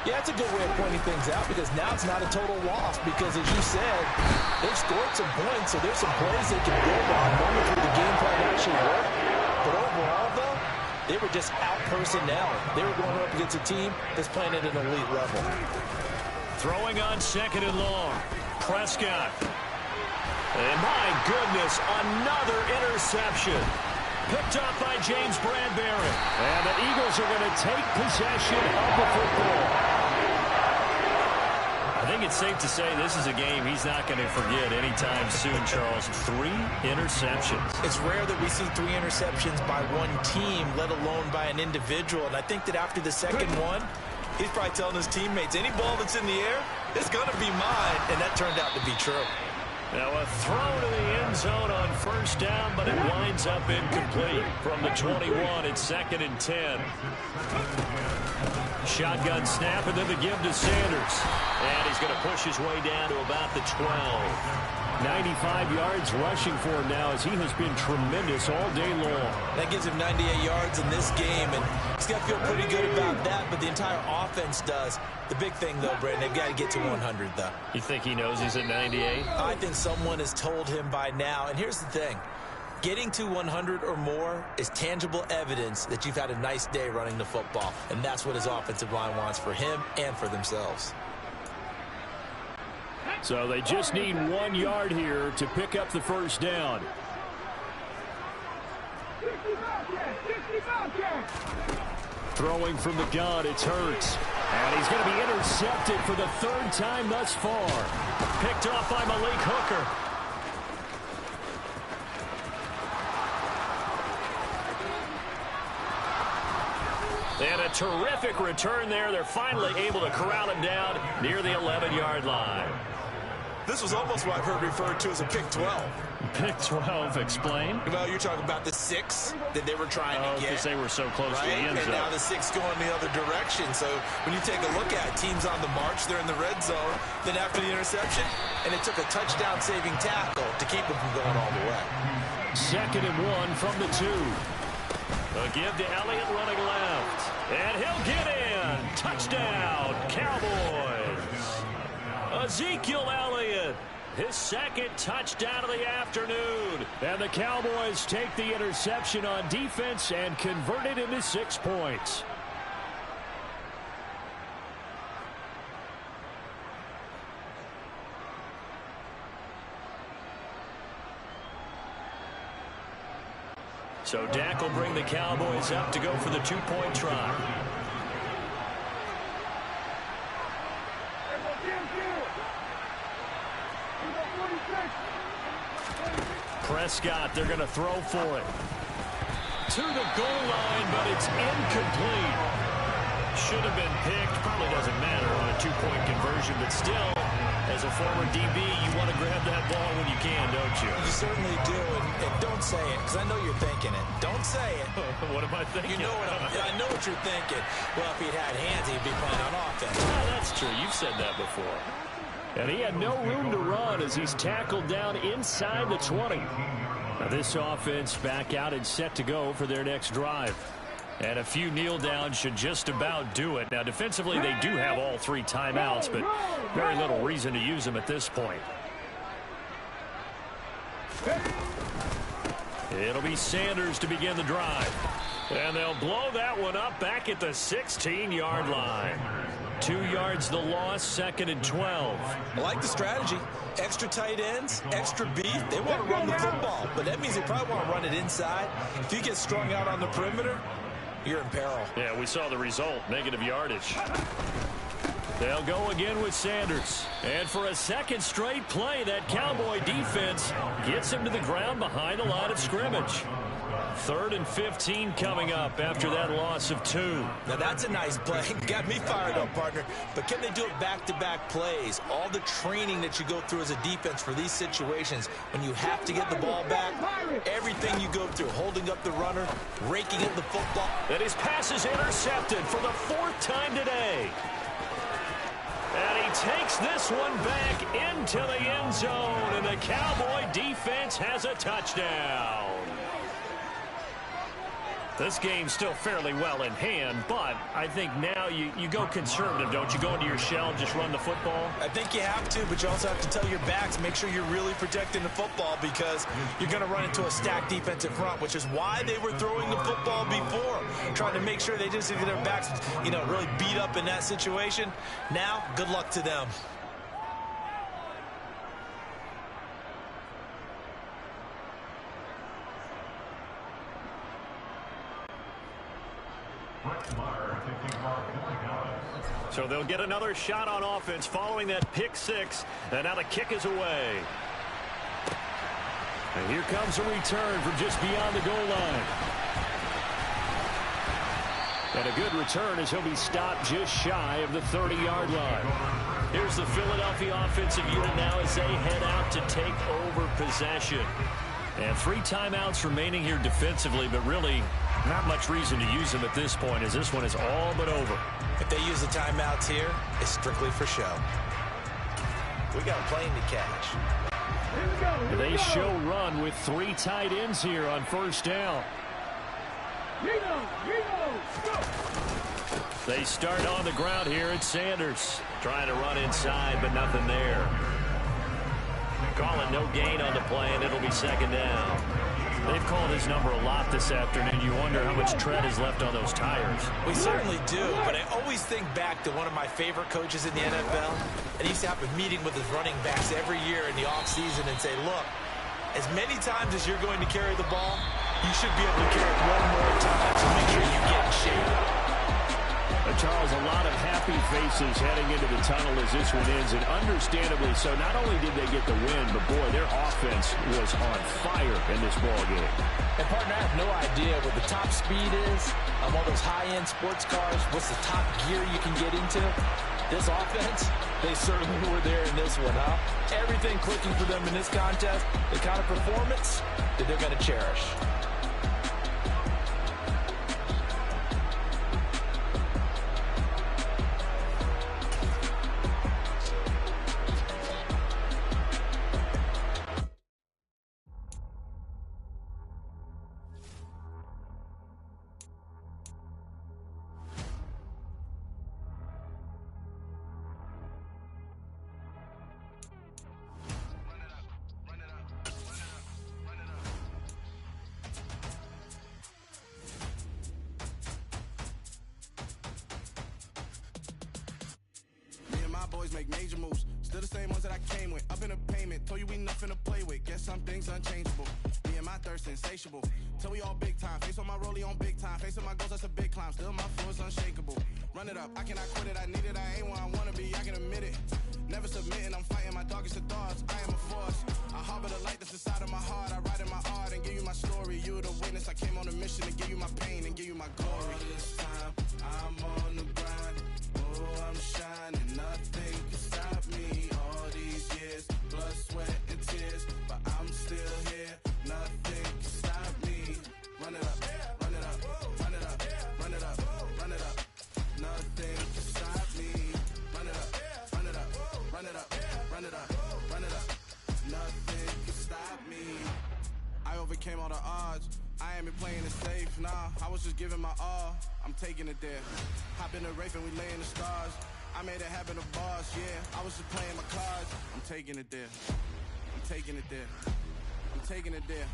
Yeah, that's a good way of pointing things out because now it's not a total loss because, as you said, they've scored some points, so there's some plays they can build on. Moments where the game plan actually worked. But overall, though, they were just out personnel. They were going up against a team that's playing at an elite level. Throwing on 2nd and long. Prescott. And my goodness, another interception. Picked up by James Bradbury. And the Eagles are going to take possession of the football. I think it's safe to say this is a game he's not going to forget anytime soon, Charles. 3 interceptions. It's rare that we see 3 interceptions by one team, let alone by an individual. And I think that after the second one, he's probably telling his teammates, any ball that's in the air, it's going to be mine. And that turned out to be true. Now a throw to the end zone on 1st down, but it winds up incomplete. From the 21, it's 2nd and 10. Shotgun snap, and then the give to Sanders. And he's going to push his way down to about the 12. 95 yards rushing for him now as he has been tremendous all day long. That gives him 98 yards in this game, and he's got to feel pretty good about that, but the entire offense does. The big thing, though, Brandon, they've got to get to 100, though. You think he knows he's at 98? I think someone has told him by now, and here's the thing. Getting to 100 or more is tangible evidence that you've had a nice day running the football, and that's what his offensive line wants for him and for themselves. So they just need 1 yard here to pick up the 1st down. Throwing from the gun, it's Hurts. And he's going to be intercepted for the 3rd time thus far. Picked off by Malik Hooker. And a terrific return there. They're finally able to corral him down near the 11-yard line. This was almost what I've heard referred to as a pick 12. Pick 12, explain. Well, you're talking about the 6 that they were trying to get. Because they were so close to the end zone. And now the 6 going the other direction. So when you take a look at it, teams on the march, they're in the red zone. Then after the interception, and it took a touchdown-saving tackle to keep them from going all the way. 2nd and 1 from the 2. A give to Elliott running left. And he'll get in. Touchdown, Cowboys. Ezekiel Elliott, his 2nd touchdown of the afternoon. And the Cowboys take the interception on defense and convert it into 6 points. So Dak will bring the Cowboys up to go for the 2-point try. Prescott, they're going to throw for it. To the goal line, but it's incomplete. Should have been picked. Probably doesn't matter on a 2-point conversion, but still, as a former DB, you want to grab that ball when you can, don't you? You certainly do, and don't say it, because I know you're thinking it. Don't say it. What am I thinking? You know what I know what you're thinking. Well, if he'd had hands, he'd be playing on offense. Oh, that's true. You've said that before. And he had no room to run as he's tackled down inside the 20. Now this offense back out and set to go for their next drive. And a few kneel downs should just about do it. Now defensively they do have all 3 timeouts, but very little reason to use them at this point. It'll be Sanders to begin the drive. And they'll blow that one up back at the 16-yard line. 2 yards the loss, 2nd and 12. I like the strategy. Extra tight ends, extra beef. They want to run the football, but that means they probably want to run it inside. If you get strung out on the perimeter, you're in peril. Yeah, we saw the result, negative yardage. They'll go again with Sanders. And for a 2nd straight play, that Cowboy defense gets him to the ground behind the line of scrimmage. 3rd and 15 coming up after that loss of 2. Now that's a nice play. Got me fired up, partner. But can they do it back-to-back plays? All the training that you go through as a defense for these situations, when you have to get the ball back, everything you go through, holding up the runner, raking in the football. And his pass is intercepted for the 4th time today. And he takes this one back into the end zone, and the Cowboy defense has a touchdown. This game's still fairly well in hand, but I think now you go conservative, don't you? Go into your shell, just run the football? I think you have to, but you also have to tell your backs, make sure you're really protecting the football because you're going to run into a stacked defensive front, which is why they were throwing the football before, trying to make sure they just get their backs, really beat up in that situation. Now, good luck to them. So they'll get another shot on offense following that pick six. And now the kick is away. And here comes a return from just beyond the goal line. And a good return as he'll be stopped just shy of the 30-yard line. Here's the Philadelphia offensive unit now as they head out to take over possession. And 3 timeouts remaining here defensively, but really not much reason to use them at this point as this one is all but over. If they use the timeouts here, it's strictly for show. We got a plane to catch. They show run with 3 tight ends here on first down. They start on the ground here at Sanders. Trying to run inside, but nothing there. Calling no gain on the play, and it'll be second down. They've called his number a lot this afternoon. You wonder how much tread is left on those tires. We certainly do, but I always think back to one of my favorite coaches in the NFL. And he used to have a meeting with his running backs every year in the offseason and say, look, as many times as you're going to carry the ball, you should be able to carry it one more time to make sure you get in shape. Charles, a lot of happy faces heading into the tunnel as this one ends, and understandably so. Not only did they get the win, but boy, their offense was on fire in this ball game. And partner, I have no idea what the top speed is on all those high-end sports cars. What's the top gear you can get into? This offense, they certainly were there in this one, huh? Everything clicking for them in this contest, the kind of performance that they're going to cherish. Boys make major moves, still the same ones that I came with. Up in the payment, told you we nothing to play with. Guess some things unchangeable. Me and my thirst insatiable. Till we all big time. Face on my rollie on big time. Facing my goals, that's a big climb. Still my flow is unshakable. Run it up, I cannot quit it. I need it, I ain't where I wanna be. I can admit it. Never submitting, I'm fighting my darkest of thoughts. I am a force. I harbor the light that's inside of my heart. I write in my art and give you my story. You the witness. I came on a mission to give you my pain and give you my glory. All this time, I'm on the grind. Oh, I'm shining. Nothing can stop me. All these years, blood, sweat, and tears, but I'm still here. Nothing can stop me. Run it up, run it up, run it up, run it up, run it up. Nothing can stop me. Run it up, run it up, run it up, run it up, run it up. Nothing can stop me. I overcame all the odds. I ain't been playing it safe, nah. I was just giving my all. I'm taking it there. Hop in the Wraith and we lay in the stars. I made it happen, the boss, yeah. I was just playing my cards. I'm taking it there. I'm taking it there. I'm taking it there.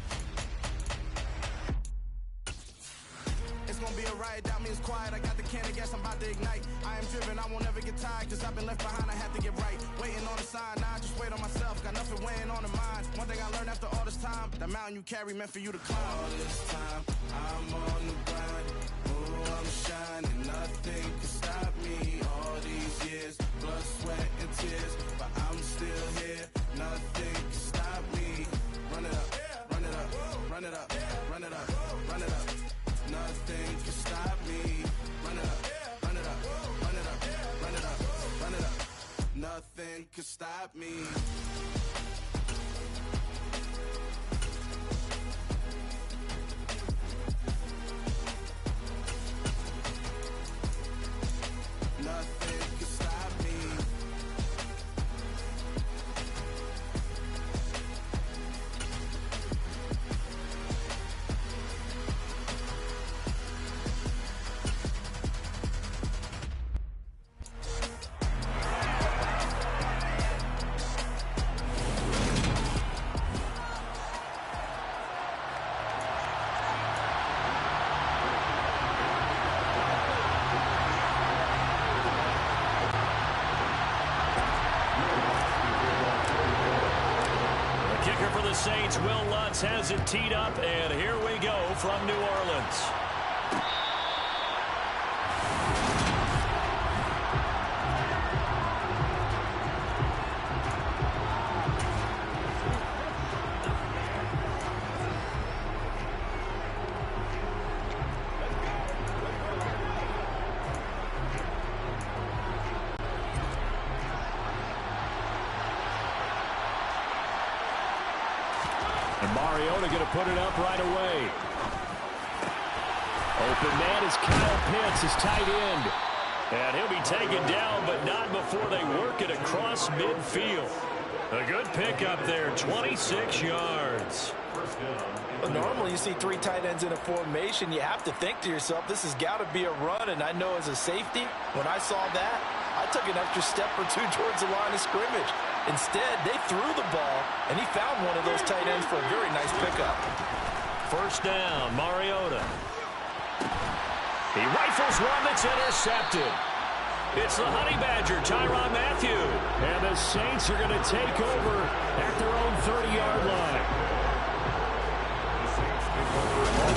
It's gonna be a riot, doubt me it's quiet. I got the can of gas, I'm about to ignite. I am driven, I won't ever get tired. Cause I've been left behind, I have to get right. Waiting on the sign, nah, I just wait on myself. Got nothing weighing on the mind. One thing I learned after all this time, the mountain you carry meant for you to climb. All this time, I'm on the grind. Oh, I'm shining, nothing can stop me. All these years, blood, sweat, and tears, but I'm still here. Nothing can stop me. Run it up, run it up, run it up, run it up, run it up. Nothing can stop me. Run it up, run it up, run it up, run it up, run it up. Nothing can stop me. Nothing can stop me. the Saints. Will Lutz has it teed up, and here we go from New Orleans. And Mariota going to put it up right away. Open man is Kyle Pitts, his tight end. And he'll be taken down, but not before they work it across midfield. A good pickup there, 26 yards. Well, normally you see three tight ends in a formation. You have to think to yourself, this has got to be a run. And I know as a safety, when I saw that, I took an extra step or two towards the line of scrimmage. Instead, they threw the ball, and he found one of those tight ends for a very nice pickup. First down, Mariota. He rifles one that's intercepted. It's the Honey Badger, Tyrann Mathieu. And the Saints are going to take over at their own 30-yard line.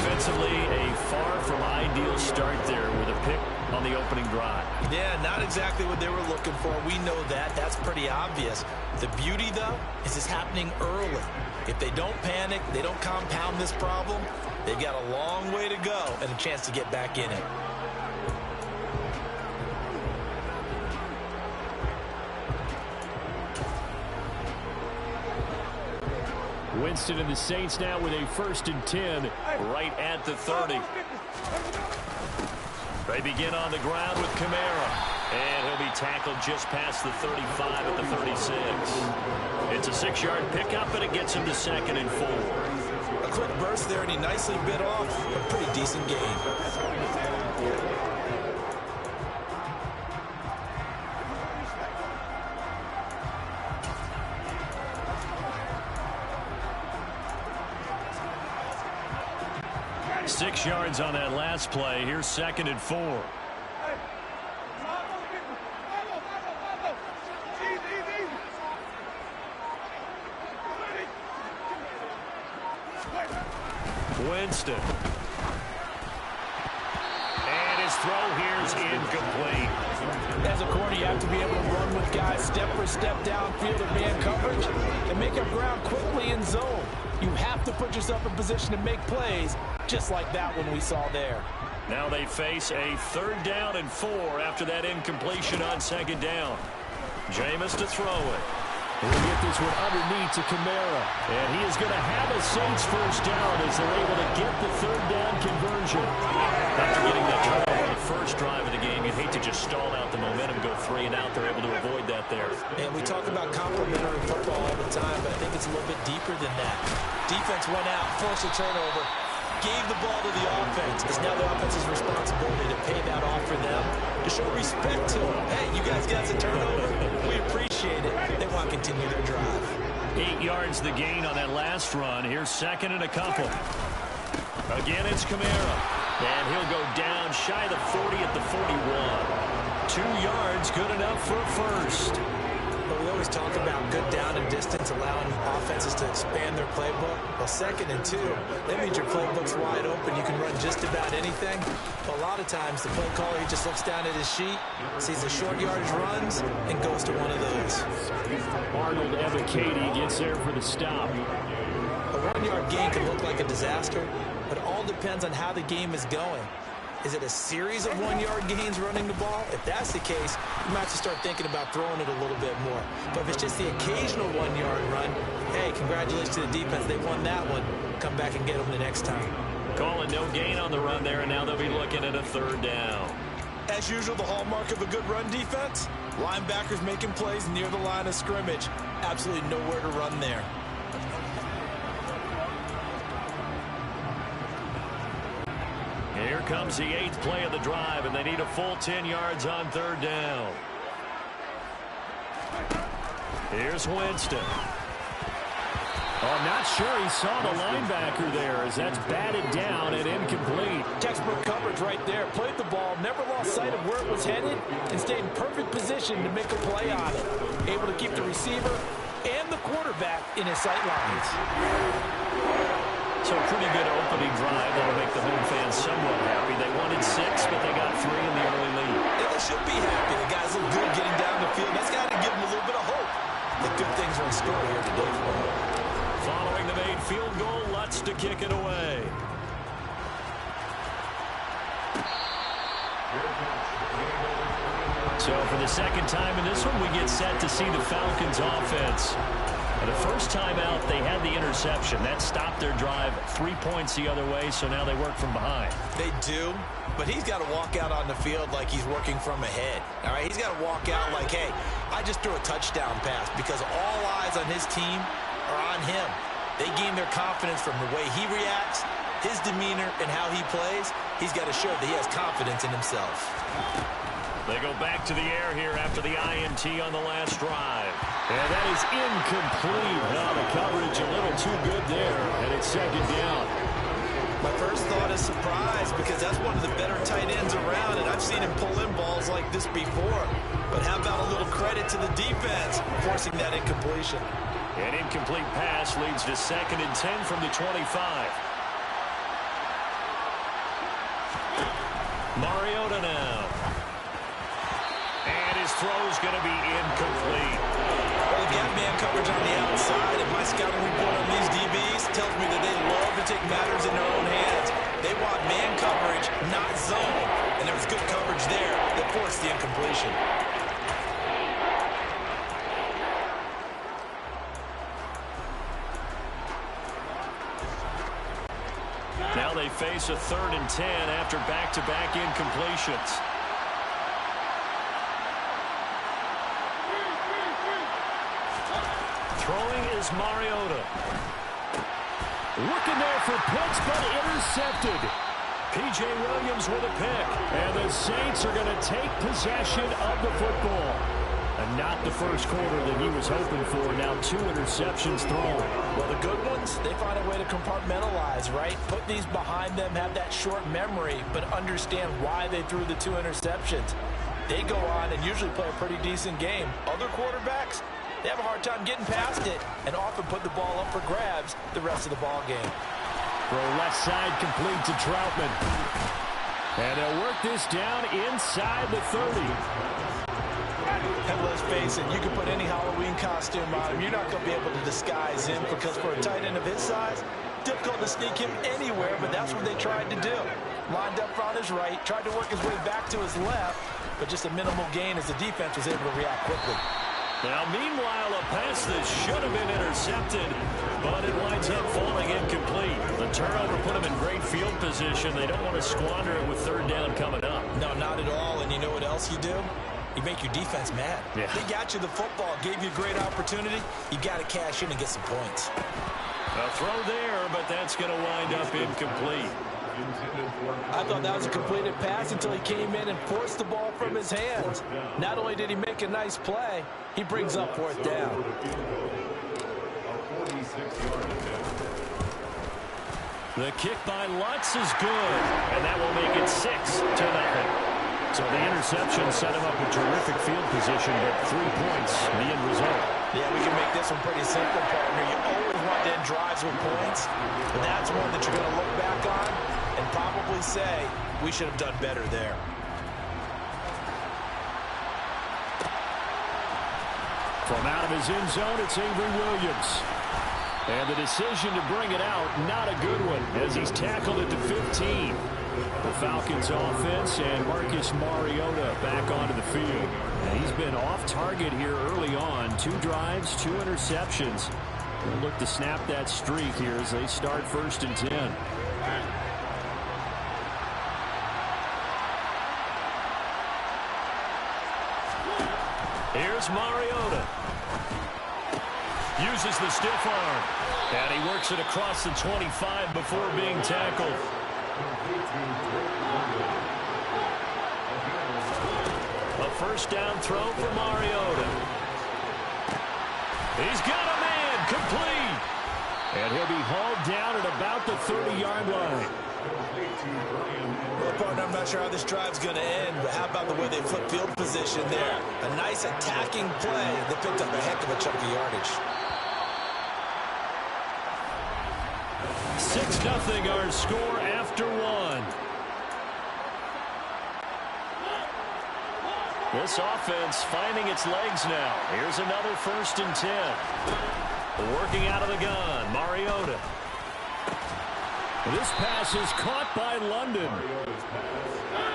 Offensively, a far from ideal start there with a pick on the opening drive. Yeah, not exactly what they were looking for. We know that. That's pretty obvious. The beauty, though, is it's happening early. If they don't panic, they don't compound this problem, they've got a long way to go and a chance to get back in it. Winston and the Saints now with a 1st and 10. Right at the 30. They begin on the ground with Kamara. And he'll be tackled just past the 35 at the 36. It's a 6-yard pickup, and it gets him to 2nd and 4. A quick burst there, and he nicely bit off a pretty decent gain. Six yards on that last play. Here's 2nd and 4. Winston. And his throw here is incomplete. As a corner, you have to be able to run with guys step for step downfield in man coverage and make up ground quickly in zone. You have to put yourself in position to make plays, just like that one we saw there. Now they face a 3rd down and 4 after that incompletion on 2nd down. Jameis to throw it. We'll get this one underneath to Kamara. And he is going to have a Saints 1st down as they're able to get the 3rd down conversion. After getting that turnover on the first drive of the game, you'd hate to just stall out the momentum, go 3 and out. They're able to avoid that there. And we talk about complementary football all the time, but I think it's a little bit deeper than that. Defense went out, forced a turnover, gave the ball to the offense. It's now the offense's responsibility to pay that off for them, to show respect to them. Hey, you guys got some turnover. We appreciate it. They want to continue their drive. 8 yards the gain on that last run. Here's 2nd and a couple. Again, it's Kamara. And he'll go down shy of the 40 at the 41. 2 yards, good enough for a first. But we always talk about good down and distance, allowing offenses to expand their playbook. Well, 2nd and 2, that means your playbook's wide open. You can run just about anything. But a lot of times, the play caller, he just looks down at his sheet, sees the short yardage runs, and goes to one of those. Arnold Ebiketie gets there for the stop. A 1-yard gain can look like a disaster, but it all depends on how the game is going. Is it a series of 1-yard gains running the ball? If that's the case, you might have to start thinking about throwing it a little bit more. But if it's just the occasional 1-yard run, hey, congratulations to the defense. They won that one. Come back and get them the next time. Calling no gain on the run there, and now they'll be looking at a 3rd down. As usual, the hallmark of a good run defense, linebackers making plays near the line of scrimmage. Absolutely nowhere to run there. Here comes the 8th play of the drive, and they need a full 10 yards on 3rd down. Here's Winston. Oh, I'm not sure he saw the linebacker there as that's batted down and incomplete. Textbook coverage right there. Played the ball, never lost sight of where it was headed, and stayed in perfect position to make a play on it. Able to keep the receiver and the quarterback in his sight lines. So a pretty good opening drive. That'll make the home fans somewhat happy. They wanted 6, but they got 3 in the early lead. Yeah, they should be happy. The guys look good getting down the field. That's got to give them a little bit of hope that good things are in store here today for them. Following the made field goal, Lutz to kick it away. So for the second time in this one, we get set to see the Falcons offense. The first time out, they had the interception. That stopped their drive 3 points the other way, so now they work from behind. They do, but he's got to walk out on the field like he's working from ahead. All right, he's got to walk out like, hey, I just threw a touchdown pass, because all eyes on his team are on him. They gain their confidence from the way he reacts, his demeanor, and how he plays. He's got to show that he has confidence in himself. They go back to the air here after the INT on the last drive. And that is incomplete. Now the coverage a little too good there, and it's second down. My first thought is surprise, because that's one of the better tight ends around, and I've seen him pull in balls like this before. But how about a little credit to the defense forcing that incompletion? An incomplete pass leads to 2nd and 10 from the 25. Mariota now. And his throw's going to be incomplete. Well, the gap man coverage on the outside, and my scouting report on these DBs tells me that they love to take matters in their own hands. They want man coverage, not zone. And there was good coverage there that forced the incompletion. Now they face a 3rd and 10 after back-to-back incompletions. Throwing is Mariota. Looking there for Pitts, but intercepted. P.J. Williams with a pick. And the Saints are going to take possession of the football. And not the first quarter that he was hoping for. Now 2 interceptions thrown. Well, the good ones, they find a way to compartmentalize, right? Put these behind them, have that short memory, but understand why they threw the 2 interceptions. They go on and usually play a pretty decent game. Other quarterbacks, they have a hard time getting past it and often put the ball up for grabs the rest of the ball game. Throw left side complete to Troutman. And they'll work this down inside the 30. And let's face it, you can put any Halloween costume on him. You're not going to be able to disguise him, because for a tight end of his size, difficult to sneak him anywhere, but that's what they tried to do. Lined up on his right, tried to work his way back to his left, but just a minimal gain as the defense was able to react quickly. Now, meanwhile, a pass that should have been intercepted, but it winds up falling incomplete. The turnover put them in great field position. They don't want to squander it with 3rd down coming up. No, not at all, and you know what else you do? You make your defense mad. Yeah. They got you the football, gave you a great opportunity. You got to cash in and get some points. A throw there, but that's going to wind up incomplete. I thought that was a completed pass until he came in and forced the ball from his hands. Not only did he make a nice play, he brings up 4th down. The kick by Lutz is good, and that will make it 6-0. So the interception set him up with terrific field position, but 3 points, the end result. Yeah, we can make this one pretty simple, partner. You always want to end drives with points, but that's one that you're going to look back on and probably say, we should have done better there. From out of his end zone, it's Avery Williams. And the decision to bring it out, not a good one, as he's tackled at the 15. The Falcons offense and Marcus Mariota back onto the field. And he's been off target here early on. 2 drives, 2 interceptions. They'll look to snap that streak here as they start 1st and 10. Here's Mariota. Uses the stiff arm. And he works it across the 25 before being tackled. A 1st down throw for Mariota. He's got a man, complete. And he'll be hauled down at about the 30-yard line. Well, partner, I'm not sure how this drive's going to end, but how about the way they flip field position there? A nice attacking play that picked up a heck of a chunk of yardage. 6-0 our score after one. This offense finding its legs now. Here's another 1st and 10. Working out of the gun, Mariota. This pass is caught by London.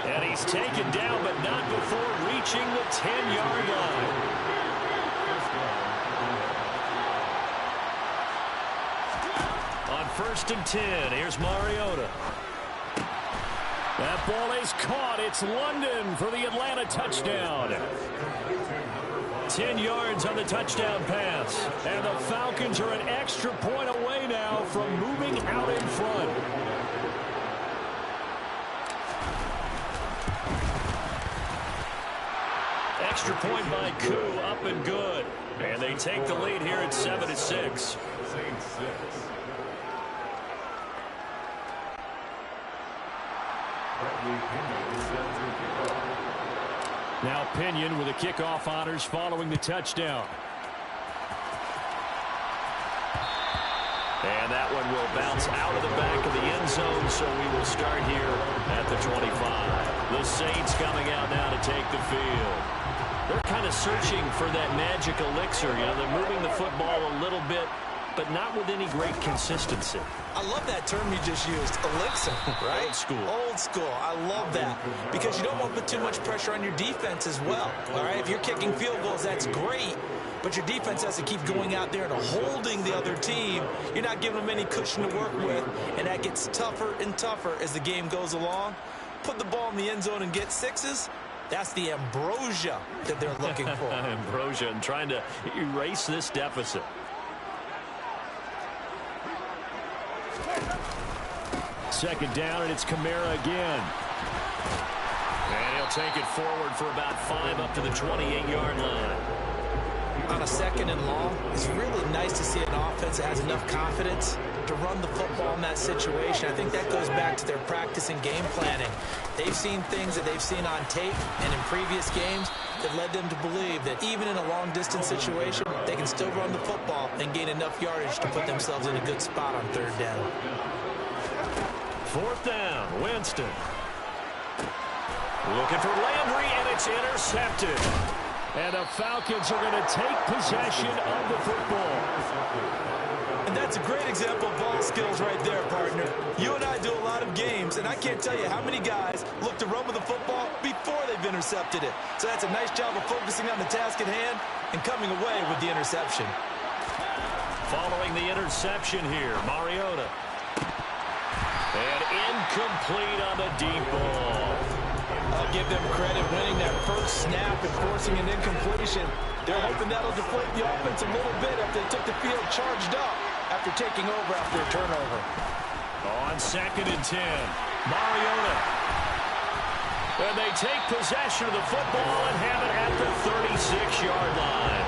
And he's taken down, but not before reaching the 10-yard line. On 1st and 10, here's Mariota. That ball is caught. It's London for the Atlanta touchdown. 10 yards on the touchdown pass. And the Falcons are an extra point away now from moving out in front. Extra point by Gooooo, up and good. And they take the lead here at 7-6. Now Pinion with the kickoff honors following the touchdown. And that one will bounce out of the back of the end zone, so we will start here at the 25. The Saints coming out now to take the field. They're kind of searching for that magic elixir. You know, they're moving the football a little bit, but not with any great consistency. I love that term you just used, elixir, right? Old school. Old school. I love that because you don't want to put too much pressure on your defense as well, all right? If you're kicking field goals, that's great, but your defense has to keep going out there and holding the other team. You're not giving them any cushion to work with, and that gets tougher and tougher as the game goes along. Put the ball in the end zone and get sixes. That's the ambrosia that they're looking for. Ambrosia, and trying to erase this deficit. Second down, and it's Kamara again. And he'll take it forward for about 5 up to the 28-yard line. On a 2nd and long, it's really nice to see an offense that has enough confidence to run the football in that situation. I think that goes back to their practice and game planning. They've seen things that they've seen on tape and in previous games that led them to believe that even in a long-distance situation, they can still run the football and gain enough yardage to put themselves in a good spot on 3rd down. 4th down, Winston. Looking for Landry, and it's intercepted. And the Falcons are going to take possession of the football. And that's a great example of ball skills right there, partner. You and I do a lot of games, and I can't tell you how many guys look to run with the football before they've intercepted it. So that's a nice job of focusing on the task at hand and coming away with the interception. Following the interception here, Mariota. And incomplete on the deep ball. I'll give them credit winning that first snap and forcing an incompletion. They're hoping that'll deflate the offense a little bit if they took the field charged up after taking over after a turnover. On 2nd and 10, Mariota. And they take possession of the football and have it at the 36-yard line.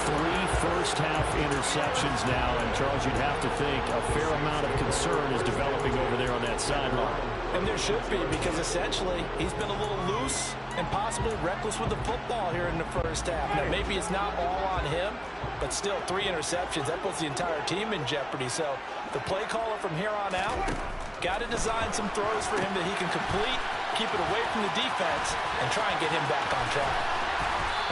3 first-half interceptions now, and Charles, you'd have to think a fair amount of concern is developing over there on that sideline. And there should be, because essentially he's been a little loose and possibly reckless with the football here in the first half. Now, maybe it's not all on him, but still 3 interceptions. That puts the entire team in jeopardy. So the play caller from here on out got to design some throws for him that he can complete, keep it away from the defense, and try and get him back on track.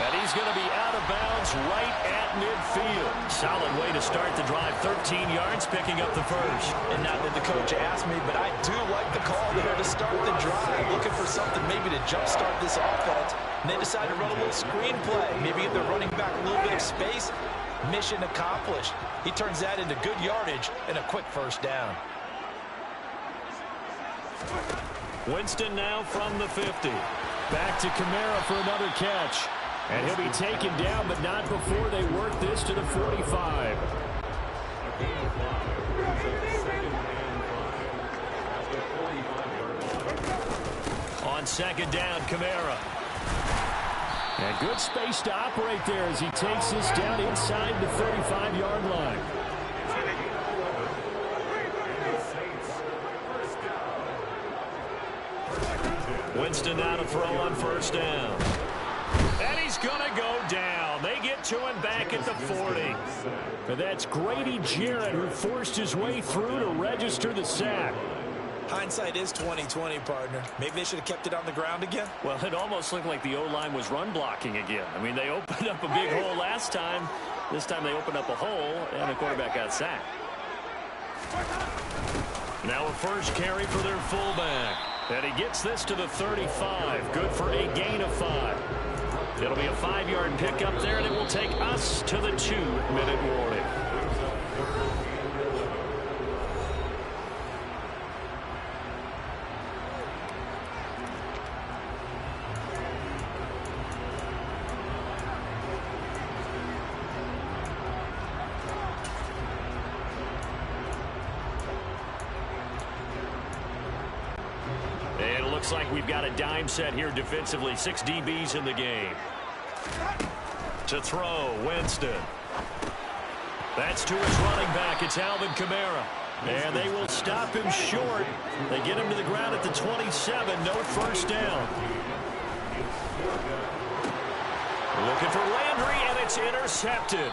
And he's going to be out of bounds right at midfield. Solid way to start the drive. 13 yards, picking up the first. And not that the coach asked me, but I do like the call there to start the drive. Looking for something maybe to jumpstart this offense. And they decide to run a little screen play. Maybe if they're running back a little bit of space, mission accomplished. He turns that into good yardage and a quick first down. Winston now from the 50. Back to Kamara for another catch. And he'll be taken down, but not before they work this to the 45. On 2nd down, Kamara. And good space to operate there as he takes this down inside the 35-yard line. Winston now to throw on 1st down. And he's going to go down. They get to him back at the 40. And that's Grady Jarrett who forced his way through to register the sack. Hindsight is 20/20, partner. Maybe they should have kept it on the ground again. Well, it almost looked like the O-line was run blocking again. I mean, they opened up a big hole last time. This time they opened up a hole, and the quarterback got sacked. Now a first carry for their fullback. And he gets this to the 35. Good for a gain of 5. It'll be a 5-yard pickup there, and it will take us to the 2-minute warning. Looks like we've got a dime set here defensively. 6 DBs in the game. To throw, Winston. That's to his running back. It's Alvin Kamara. And they will stop him short. They get him to the ground at the 27. No first down. Looking for Landry, and it's intercepted.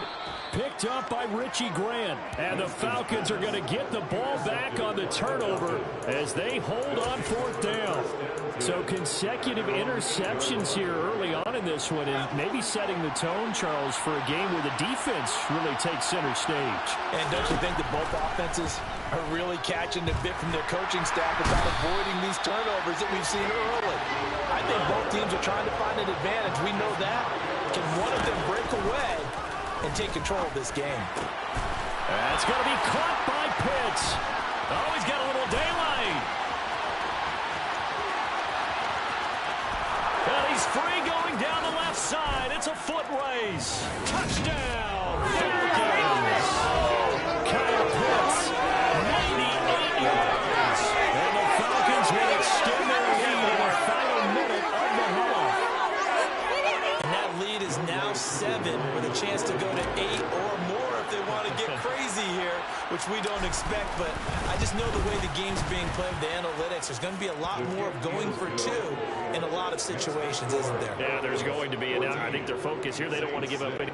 Picked up by Richie Grant. And the Falcons are going to get the ball back on the turnover as they hold on 4th down. So consecutive interceptions here early on in this one, and maybe setting the tone, Charles, for a game where the defense really takes center stage. And don't you think that both offenses are really catching the bit from their coaching staff about avoiding these turnovers that we've seen early? I think both teams are trying to find an advantage. We know that. Can one of them break away and take control of this game? That's going to be caught by Pitts. Oh, he's got a little daylight. And he's free going down the left side. It's a foot race. Touchdown, Falcons. Kyle Pitts, 98 yards. And the Falcons will extend their lead in the final minute of the half. And that lead is now 7 with a chance to go to 8 or more if they want to get crazy here, which we don't expect. But I just know the way the game's being played, the analytics, there's going to be a lot more of going for 2 in a lot of situations, isn't there? Yeah, there's going to be. And I think their focus here, they don't want to give up any.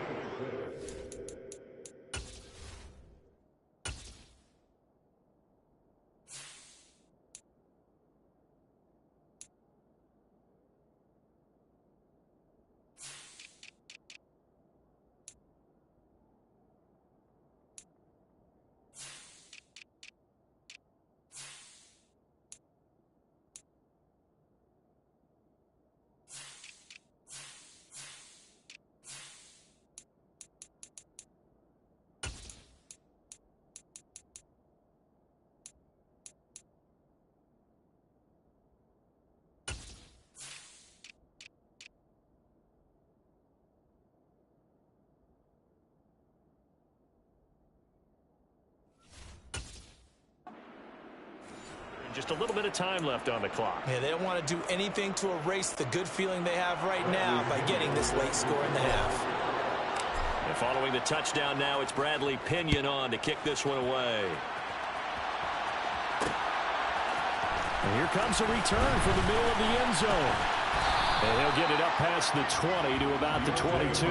Just a little bit of time left on the clock. Yeah, they don't want to do anything to erase the good feeling they have right now by getting this late score in the half. And following the touchdown now, it's Bradley Pinion on to kick this one away. And here comes a return from the middle of the end zone. And he'll get it up past the 20 to about the 22.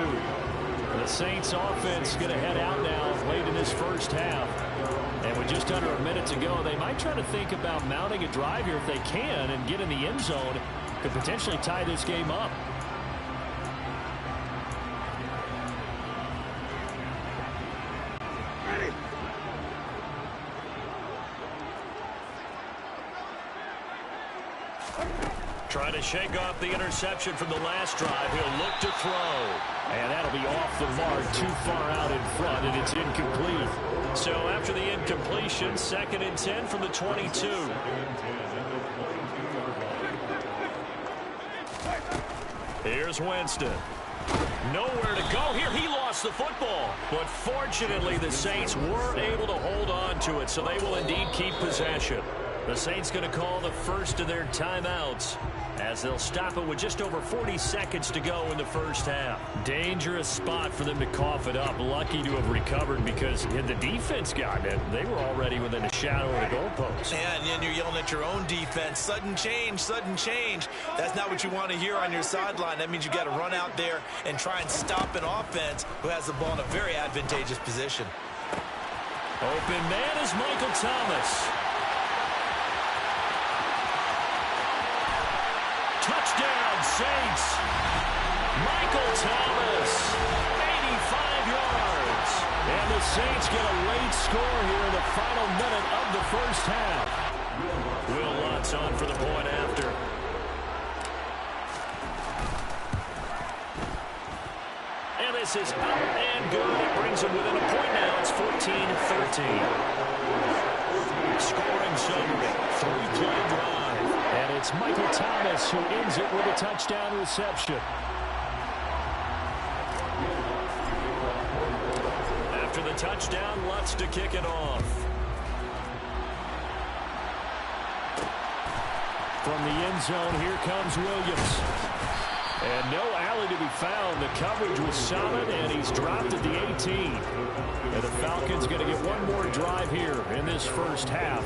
The Saints offense going to head out now late in this first half. And with just under a minute to go, they might try to think about mounting a drive here if they can and get in the end zone. Could potentially tie this game up. Trying to shake off the interception from the last drive. He'll look to throw. And that'll be off the mark, too far out in front, and it's incomplete. So after the incompletion, 2nd and 10 from the 22. Here's Winston. Nowhere to go here. He lost the football. But fortunately, the Saints were able to hold on to it, so they will indeed keep possession. The Saints going to call the first of their timeouts as they'll stop it with just over 40 seconds to go in the first half. Dangerous spot for them to cough it up. Lucky to have recovered because had the defense gotten it, they were already within a shadow of the goalpost. Yeah, and then you're yelling at your own defense. Sudden change, sudden change. That's not what you want to hear on your sideline. That means you got to run out there and try and stop an offense who has the ball in a very advantageous position. Open man is Michael Thomas. Touchdown, Saints. Michael Thomas, 85 yards. And the Saints get a late score here in the final minute of the first half. Will Lutz on for the point after. And this is up and good. It brings them within a point now. It's 14-13. Scoring summary, 3-play drive. And it's Michael Thomas who ends it with a touchdown reception. After the touchdown, Lutz to kick it off. From the end zone, here comes Williams. And no alley to be found. The coverage was solid, and he's dropped at the 18. And the Falcons going to get one more drive here in this first half.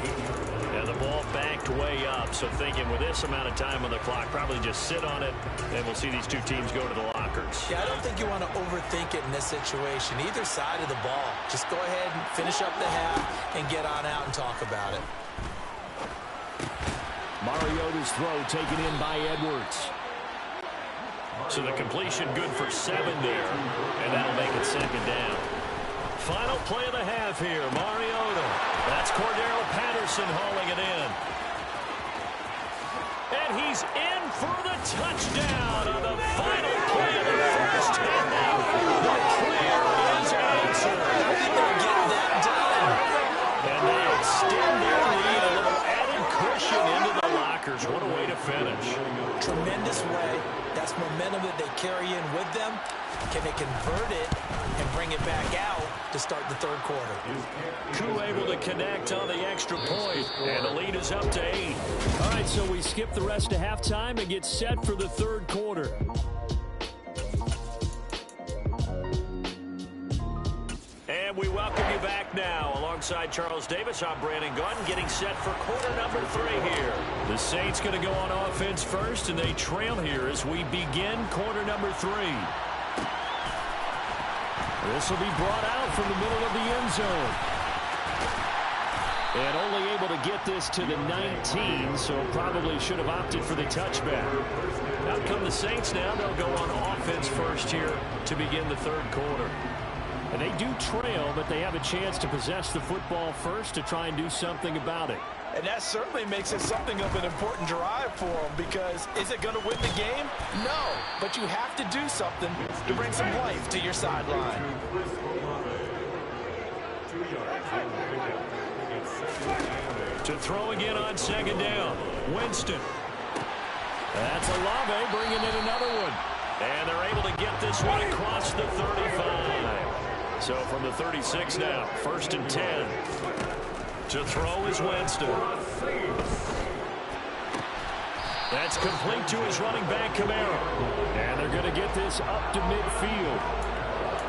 And the ball backed way up. So thinking with this amount of time on the clock, probably just sit on it, and we'll see these two teams go to the lockers. Yeah, I don't think you want to overthink it in this situation. Either side of the ball. Just go ahead and finish up the half and get on out and talk about it. Mariota's throw taken in by Edwards. So the completion good for 7 there, and that'll make it second down. Final play of the half here, Mariota. That's Cordero Patterson hauling it in. And he's in for the touchdown on the final play of the first half. The prayer is answered. They're getting that done. And they extend their lead, a little added cushion into the lockers. What a way to finish. Tremendous way. That's momentum that they carry in with them. Can they convert it and bring it back out to start the third quarter? Gooooo able to connect on the extra point, and the lead is up to 8. All right, so we skip the rest of halftime and get set for the third quarter. And we welcome you back now. Alongside Charles Davis, I'm Brandon Gunn, getting set for quarter number 3 here. The Saints going to go on offense first, and they trail here as we begin quarter number 3. This will be brought out from the middle of the end zone. And only able to get this to the 19, so probably should have opted for the touchback. Out come the Saints now. They'll go on offense first here to begin the third quarter. And they do trail, but they have a chance to possess the football first to try and do something about it. And that certainly makes it something of an important drive for them, because is it going to win the game? No, but you have to do something to bring some life to your sideline. To throw again on second down, Winston. That's Olave bringing in another one. And they're able to get this one across the 35. So from the 36 now, first and 10. To throw is Winston. That's complete to his running back, Kamara. And they're going to get this up to midfield.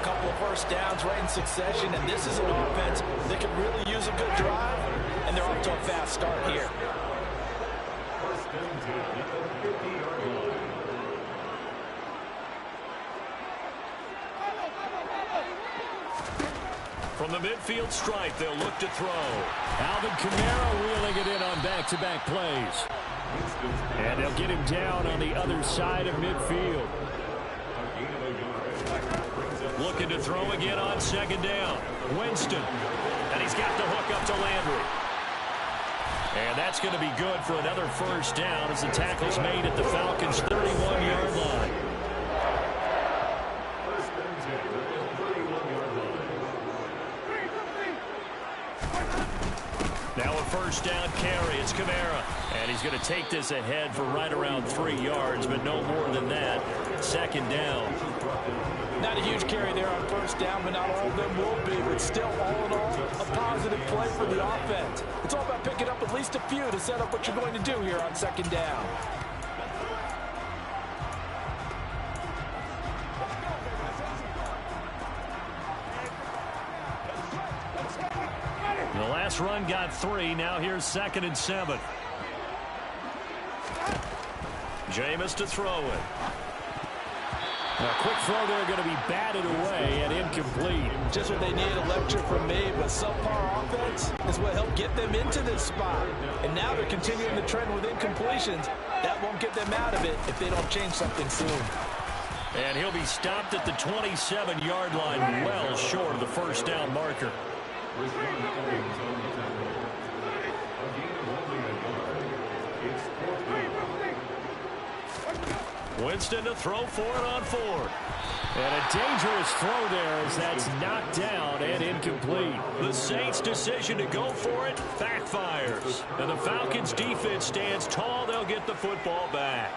A couple of first downs right in succession, and this is an offense that could really use a good drive, and they're off to a fast start here. From the midfield stripe, they'll look to throw. Alvin Kamara reeling it in on back-to-back plays. And they'll get him down on the other side of midfield. Looking to throw again on second down. Winston. And he's got the hook up to Landry. And that's going to be good for another first down as the tackle's made at the Falcons' 31-yard line. Now a first down carry. It's Kamara. And he's going to take this ahead for right around 3 yards, but no more than that. Second down. Not a huge carry there on first down, but not all of them will be. But still, all in all, a positive play for the offense. It's all about picking up at least a few to set up what you're going to do here on second down. The last run got 3. Now here's 2nd and 7. Jameis to throw it. A quick throw there going to be batted away and incomplete. Just what they need, a lecture from me, but subpar offense is what helped get them into this spot. And now they're continuing the trend with incompletions. That won't get them out of it if they don't change something soon. And he'll be stopped at the 27-yard line, well short of the first down marker. Winston to throw for it on 4th. And a dangerous throw there as that's knocked down and incomplete. The Saints' decision to go for it backfires. And the Falcons' defense stands tall. They'll get the football back.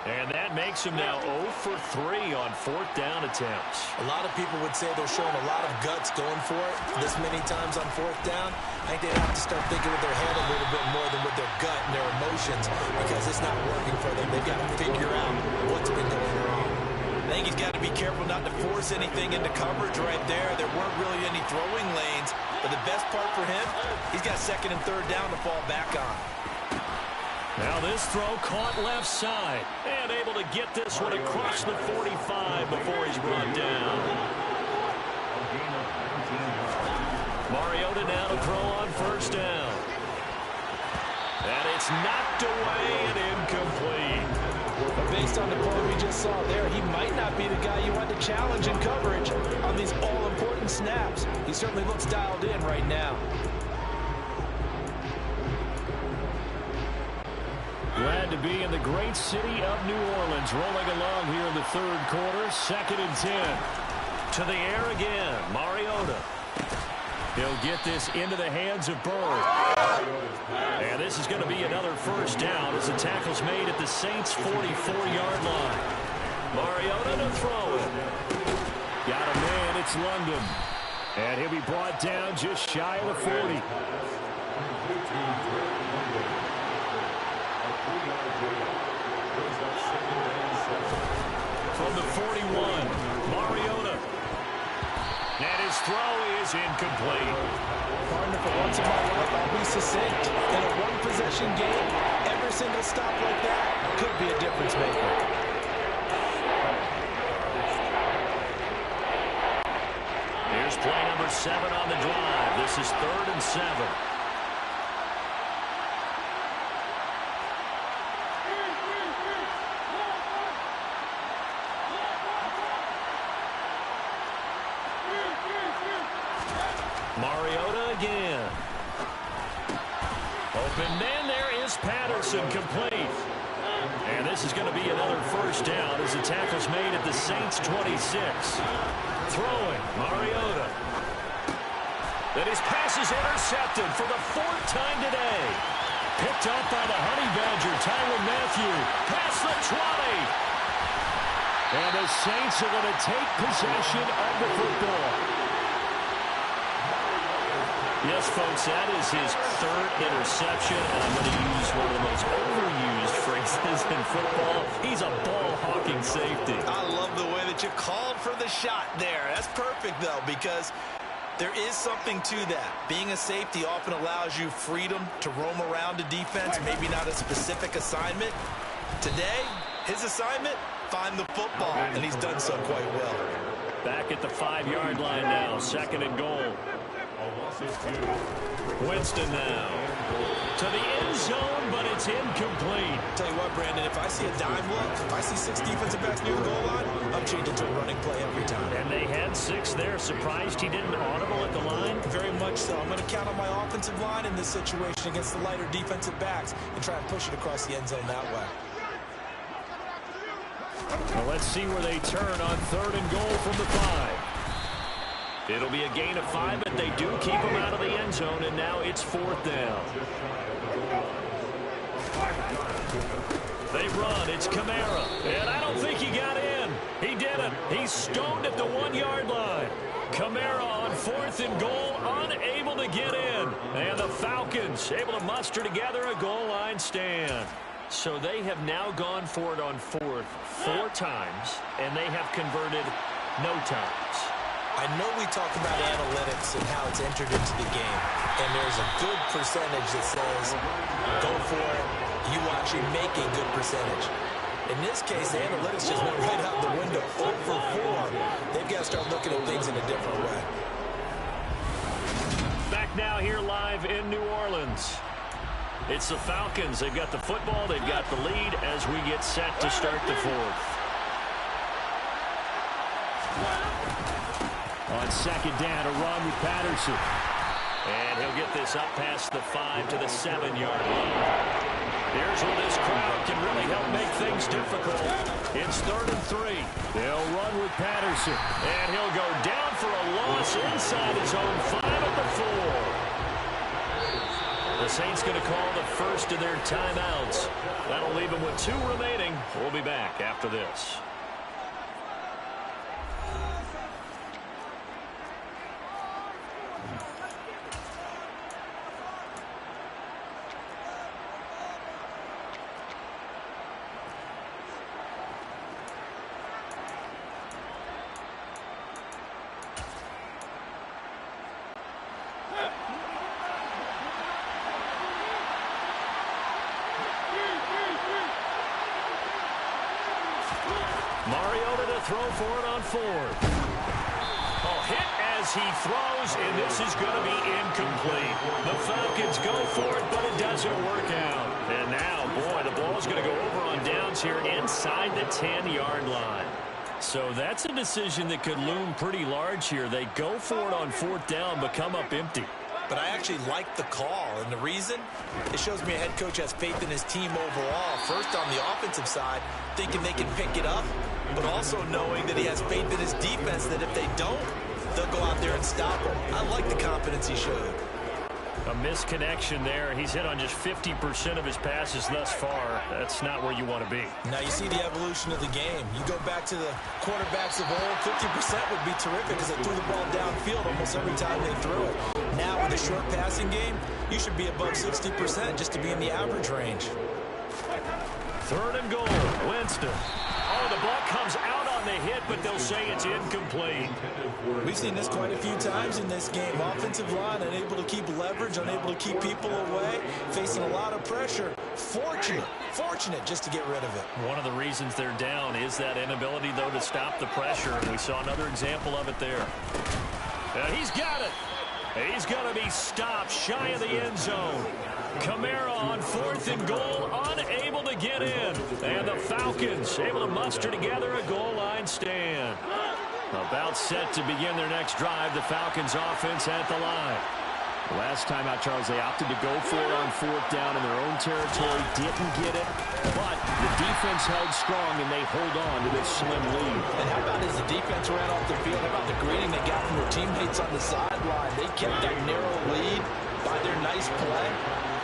And that makes them now 0 for 3 on 4th down attempts. A lot of people would say they're showing a lot of guts going for it this many times on 4th down. I think they'd have to start thinking with their head a little bit more than with their gut and their emotions because it's not working for them. They've got to figure out what's been going wrong. I think he's got to be careful not to force anything into coverage right there. There weren't really any throwing lanes, but the best part for him, he's got 2nd and 3rd down to fall back on. Now this throw caught left side and able to get this one across the 45 before he's brought down. Mariota now to throw on 1st down. And it's knocked away and incomplete. But based on the play we just saw there, he might not be the guy you want to challenge in coverage on these all-important snaps. He certainly looks dialed in right now. Glad to be in the great city of New Orleans, rolling along here in the 3rd quarter. 2nd and 10. To the air again, Mariota. He'll get this into the hands of Bird. And this is going to be another 1st down as the tackle's made at the Saints' 44-yard line. Mariota to throw it. Got a man, it's London. And he'll be brought down just shy of the 40. From the 41, Mariota. And his throw is incomplete. Partner, for once in my life, I'll be succinct. In a one-possession game, every single stop like that could be a difference maker. Here's play number 7 on the drive. This is 3rd and 7. Mariota again. Open man, there is Patterson, complete. And this is going to be another 1st down as the tackle's made at the Saints' 26. Throwing, Mariota. Then his pass is intercepted for the 4th time today. Picked up by the Honey Badger, Tyrann Mathieu. Past the 20. And the Saints are going to take possession of the football. Yes, folks, that is his 3rd interception, and I'm going to use one of the most overused phrases in football. He's a ball-hawking safety. I love the way that you called for the shot there. That's perfect, though, because there is something to that. Being a safety often allows you freedom to roam around the defense, maybe not a specific assignment. Today, his assignment, find the football, and he's done so quite well. Back at the 5-yard line now, 2nd and goal. Winston now to the end zone, but it's incomplete. Tell you what, Brandon, if I see a dime look, if I see 6 defensive backs near the goal line, I'm changing to a running play every time. And they had 6 there. Surprised he didn't audible at the line? Very much so. I'm going to count on my offensive line in this situation against the lighter defensive backs and try and push it across the end zone that way. Well, let's see where they turn on 3rd and goal from the 5. It'll be a gain of 5, but they do keep him out of the end zone, and now it's 4th down. They run. It's Kamara, and I don't think he got in. He did it. He's stoned at the 1-yard line. Kamara on 4th and goal, unable to get in. And the Falcons able to muster together a goal line stand. So they have now gone for it on 4th 4 times, and they have converted no times. I know we talk about analytics and how it's entered into the game, and there's a good percentage that says go for it. You actually make a good percentage. In this case, the analytics just went right out the window. 0 for 4. They've got to start looking at things in a different way. Back now here live in New Orleans. It's the Falcons. They've got the football. They've got the lead as we get set to start the 4th. On 2nd down, a run with Patterson. And he'll get this up past the 5 to the 7-yard line. Here's where this crowd can really help make things difficult. It's 3rd and 3. They'll run with Patterson. And he'll go down for a loss inside his own 5 at the 4. The Saints going to call the first of their timeouts. That'll leave them with 2 remaining. We'll be back after this. Mariota to throw for it on 4th. Oh, hit as he throws, and this is going to be incomplete. The Falcons go for it, but it doesn't work out. And now, boy, the ball's going to go over on downs here inside the 10-yard line. So that's a decision that could loom pretty large here. They go for it on 4th down, but come up empty. But I actually like the call, and the reason? It shows me a head coach has faith in his team overall. First, on the offensive side, thinking they can pick it up, but also knowing that he has faith in his defense that if they don't, they'll go out there and stop him. I like the confidence he showed. A misconnection there. He's hit on just 50% of his passes thus far. That's not where you want to be. Now you see the evolution of the game. You go back to the quarterbacks of old, 50% would be terrific because they threw the ball downfield almost every time they threw it. Now with a short passing game, you should be above 60% just to be in the average range. 3rd and goal. Winston. Oh, the ball comes out on the hit, but they'll say it's incomplete. We've seen this quite a few times in this game. Offensive line unable to keep leverage, unable to keep people away, facing a lot of pressure. Fortunate just to get rid of it. One of the reasons they're down is that inability, though, to stop the pressure, and we saw another example of it there. He's got it. He's going to be stopped shy of the end zone. Kamara on 4th and goal, unable to get in. And the Falcons able to muster together a goal line stand. About set to begin their next drive, the Falcons offense at the line. Last time out, Charles, they opted to go for it on 4th down in their own territory. Didn't get it, but the defense held strong, and they hold on to this slim lead. And how about as the defense ran off the field, how about the greeting they got from their teammates on the sideline? They kept that narrow lead by their nice play.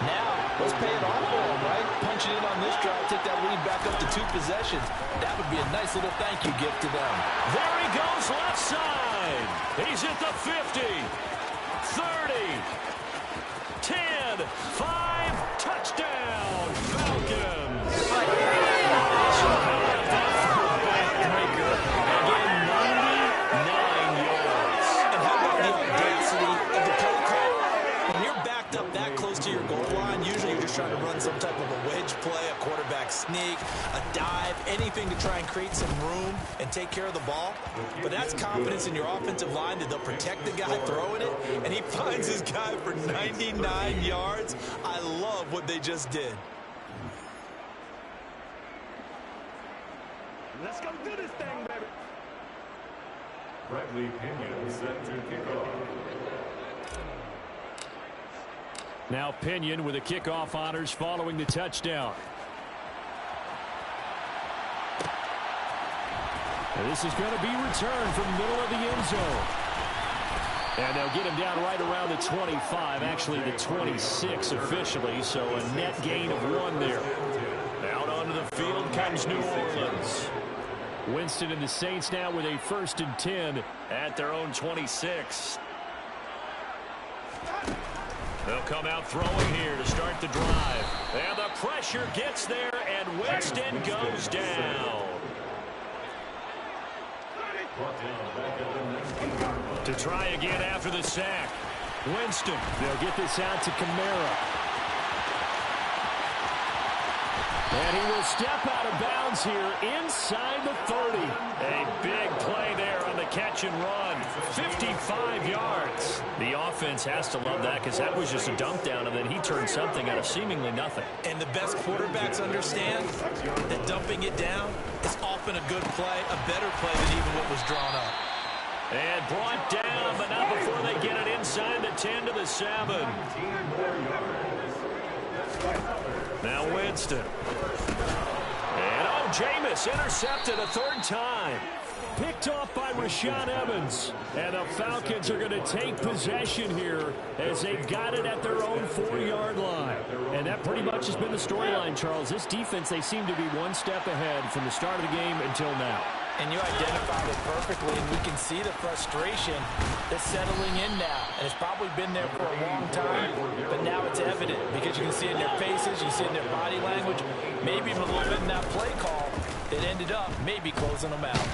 Now, let's pay it off for them, right? Punch it in on this drive, take that lead back up to 2 possessions. That would be a nice little thank you gift to them. There he goes left side. He's at the 50, 30, 10, 5, touchdown, Falcons. So how about that for a backbreaker? Again, 99 yards. And how about the audacity of the play call? When you're backed up that close to your goal line, usually you're just trying to run some type of a wedge play, a quarterback sneak, a dive, anything to try and create some room and take care of the ball. But that's confidence in your offensive line that they'll protect the guy throwing it, and he finds his guy for 99 yards. I love what they just did. Let's go do this thing, baby. Bradley Pinion set to kick off. Now Pinion with the kickoff honors following the touchdown. And this is going to be returned from the middle of the end zone. And they'll get him down right around the 25, actually the 26 officially, so a net gain of 1 there. Out onto the field comes New Orleans. Winston and the Saints now with a 1st and 10 at their own 26. They'll come out throwing here to start the drive. And the pressure gets there, and Winston goes down. To try again after the sack. Winston, they'll get this out to Kamara. And he will step out of bounds here inside the 30. A big play there on the catch and run. 55 yards. The offense has to love that because that was just a dunk down, and then he turned something out of seemingly nothing. And the best quarterbacks understand that dumping it down is often a good play, a better play than even what was drawn up. And brought down, but not before they get it inside the 10 to the 7. Now Winston. And Jameis intercepted a 3rd time. Picked off by Rashaan Evans. And the Falcons are going to take possession here as they've got it at their own 4-yard line. And that pretty much has been the storyline, Charles. This defense, they seem to be one step ahead from the start of the game until now. And you identified it perfectly, and we can see the frustration that's settling in now. And it's probably been there for a long time, but now it's evident because you can see it in their faces, you see it in their body language, maybe even a little bit in that play call that ended up maybe closing them out.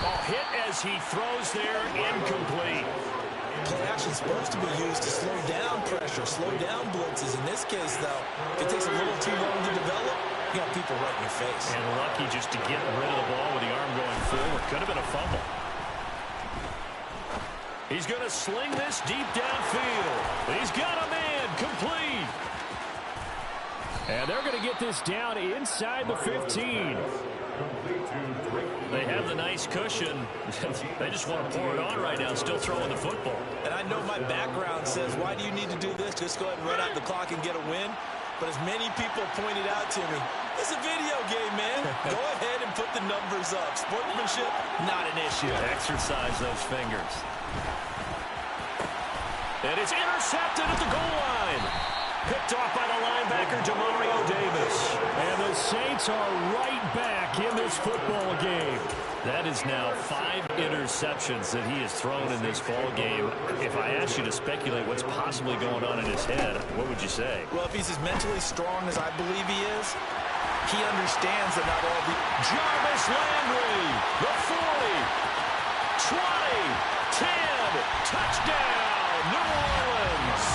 Oh, hit as he throws there, incomplete. Play action's supposed to be used to slow down pressure, slow down blitzes. In this case, though, if it takes a little too long to develop, you got people right in your face. And lucky just to get rid of the ball with the arm going forward. Could have been a fumble. He's going to sling this deep downfield. He's got a man complete. And they're going to get this down inside the 15. They have the nice cushion. They just want to pour it on right now, still throwing the football. And I know my background says, why do you need to do this? Just go ahead and run out the clock and get a win. But as many people pointed out to me, it's a video game, man. Go ahead and put the numbers up. Sportsmanship, not an issue. Exercise those fingers. And it's intercepted at the goal line. Picked off by the linebacker, Demario Davis. And the Saints are right back in this football game. That is now 5 interceptions that he has thrown in this ball game. If I asked you to speculate what's possibly going on in his head, what would you say? Well, if he's as mentally strong as I believe he is, he understands that not all the... Jarvis Landry, the 40, 20, 10, touchdown, New Orleans.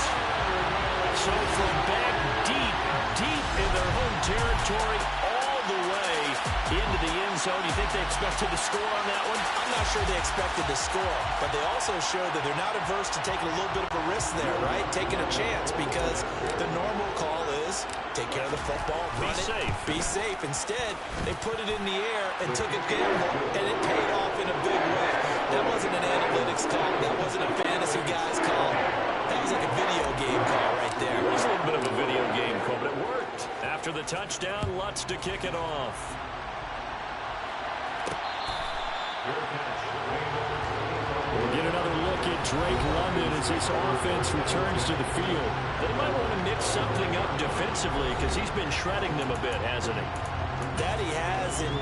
So from back deep in their home territory, all the way into the end zone. You think they expected to score on that one? I'm not sure they expected to score, but they also showed that they're not averse to taking a little bit of a risk there, right? Taking a chance, because the normal call is take care of the football, run it, be safe. Instead, they put it in the air and took a gamble, and it paid off in a big way. That wasn't an analytics call. That wasn't a fantasy guy's call. That was like a video game call right there. It was a little bit of a video game call, but it worked. After the touchdown, Lutz to kick it off. We'll get another look at Drake London as this offense returns to the field. They might want to mix something up defensively because he's been shredding them a bit, hasn't he? That he has, and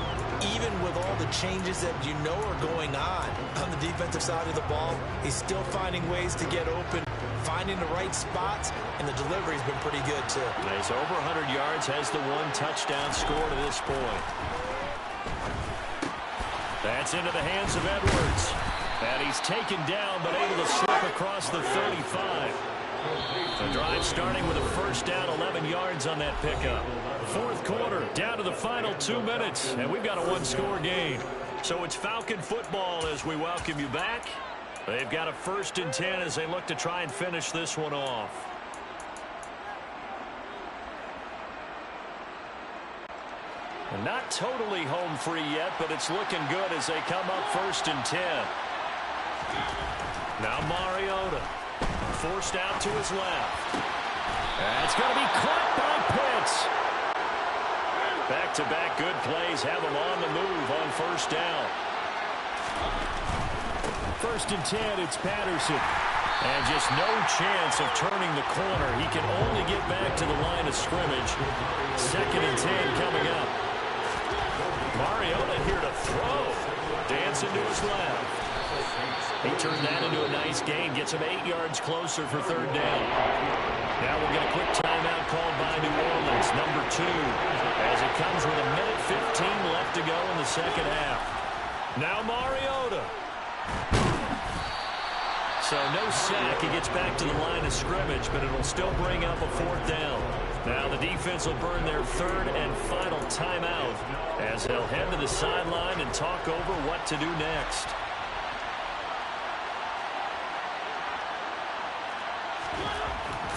even with all the changes that you know are going on the defensive side of the ball, he's still finding ways to get open, finding the right spots, and the delivery's been pretty good too. He's over 100 yards, has the 1 touchdown score to this point. That's into the hands of Edwards. And he's taken down, but able to slip across the 35. The drive starting with a first down, 11 yards on that pickup. 4th quarter, down to the final 2 minutes, and we've got a 1-score game. So it's Falcon football as we welcome you back. They've got a 1st and 10 as they look to try and finish this one off. And not totally home free yet, but it's looking good as they come up 1st and 10. Now Mariota, forced out to his left. That's going to be caught by Pitts. Back-to-back good plays have him on the move on 1st down. 1st and 10, it's Patterson. And just no chance of turning the corner. He can only get back to the line of scrimmage. 2nd and 10 coming up. Mariota here to throw. Dancing to his left. He turned that into a nice gain. Gets him 8 yards closer for third down. Now we'll get a quick timeout called by New Orleans, number 2, as it comes with 1:15 left to go in the second half. Now Mariota. So no sack. He gets back to the line of scrimmage, but it'll still bring up a fourth down. Now the defense will burn their third and final timeout as they'll head to the sideline and talk over what to do next.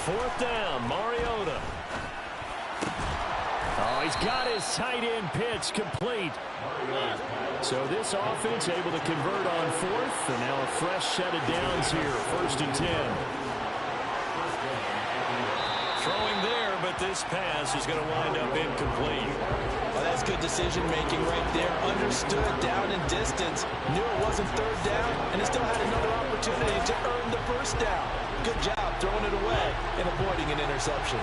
Fourth down, Mariota. Oh, he's got his tight end pitch complete. So this offense able to convert on fourth, and now a fresh set of downs here, 1st and 10. Throwing there, but this pass is going to wind up incomplete. Well, that's good decision-making right there. Understood down and distance. Knew it wasn't third down, and he still had another opportunity to earn the first down. Good job throwing it away and avoiding an interception.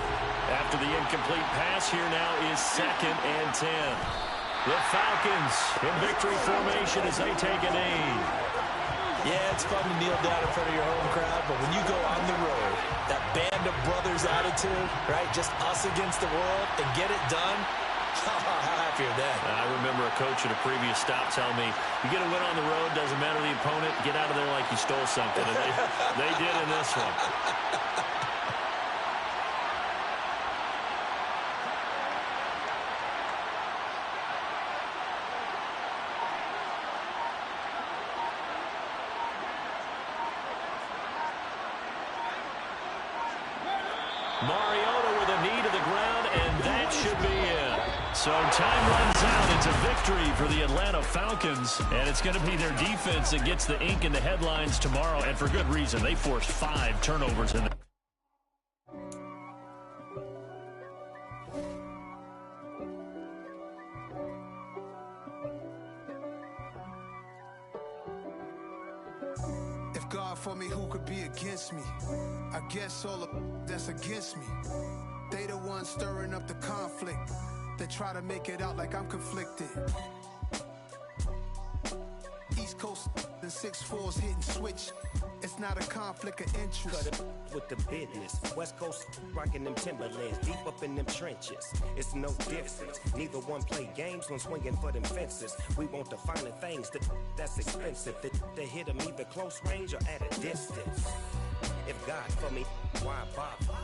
After the incomplete pass, here now is 2nd and 10. The Falcons in victory formation as they take a knee. Yeah, it's fun to kneel down in front of your home crowd, but when you go on the road, that band of brothers attitude, right, just us against the world, and get it done, how happy are they? I remember a coach at a previous stop telling me, you get a win on the road, doesn't matter the opponent, get out of there like you stole something. And they did in this one. Mariota with a knee to the ground, and that should be it. So time runs out. It's a victory for the Atlanta Falcons, and it's going to be their defense that gets the ink in the headlines tomorrow, and for good reason. They forced 5 turnovers in the If God for me, who could be against me? I guess all the that's against me. They the ones stirring up the conflict. They try to make it out like I'm conflicted. East Coast and 6'4's hitting switch. It's not a conflict of interest. Cut it with the business. West Coast rocking them Timberlands, deep up in them trenches. It's no difference. Neither one play games when swinging for them fences. We want the finer things that's expensive. They hit them either close range or at a distance. If God for me, why bother?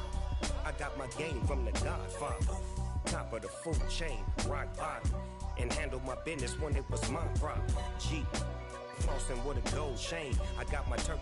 I got my game from the Godfather. Top of the food chain, rock bottom. And handle my business when it was my problem. Jeep, flossing with a gold chain. I got my turkey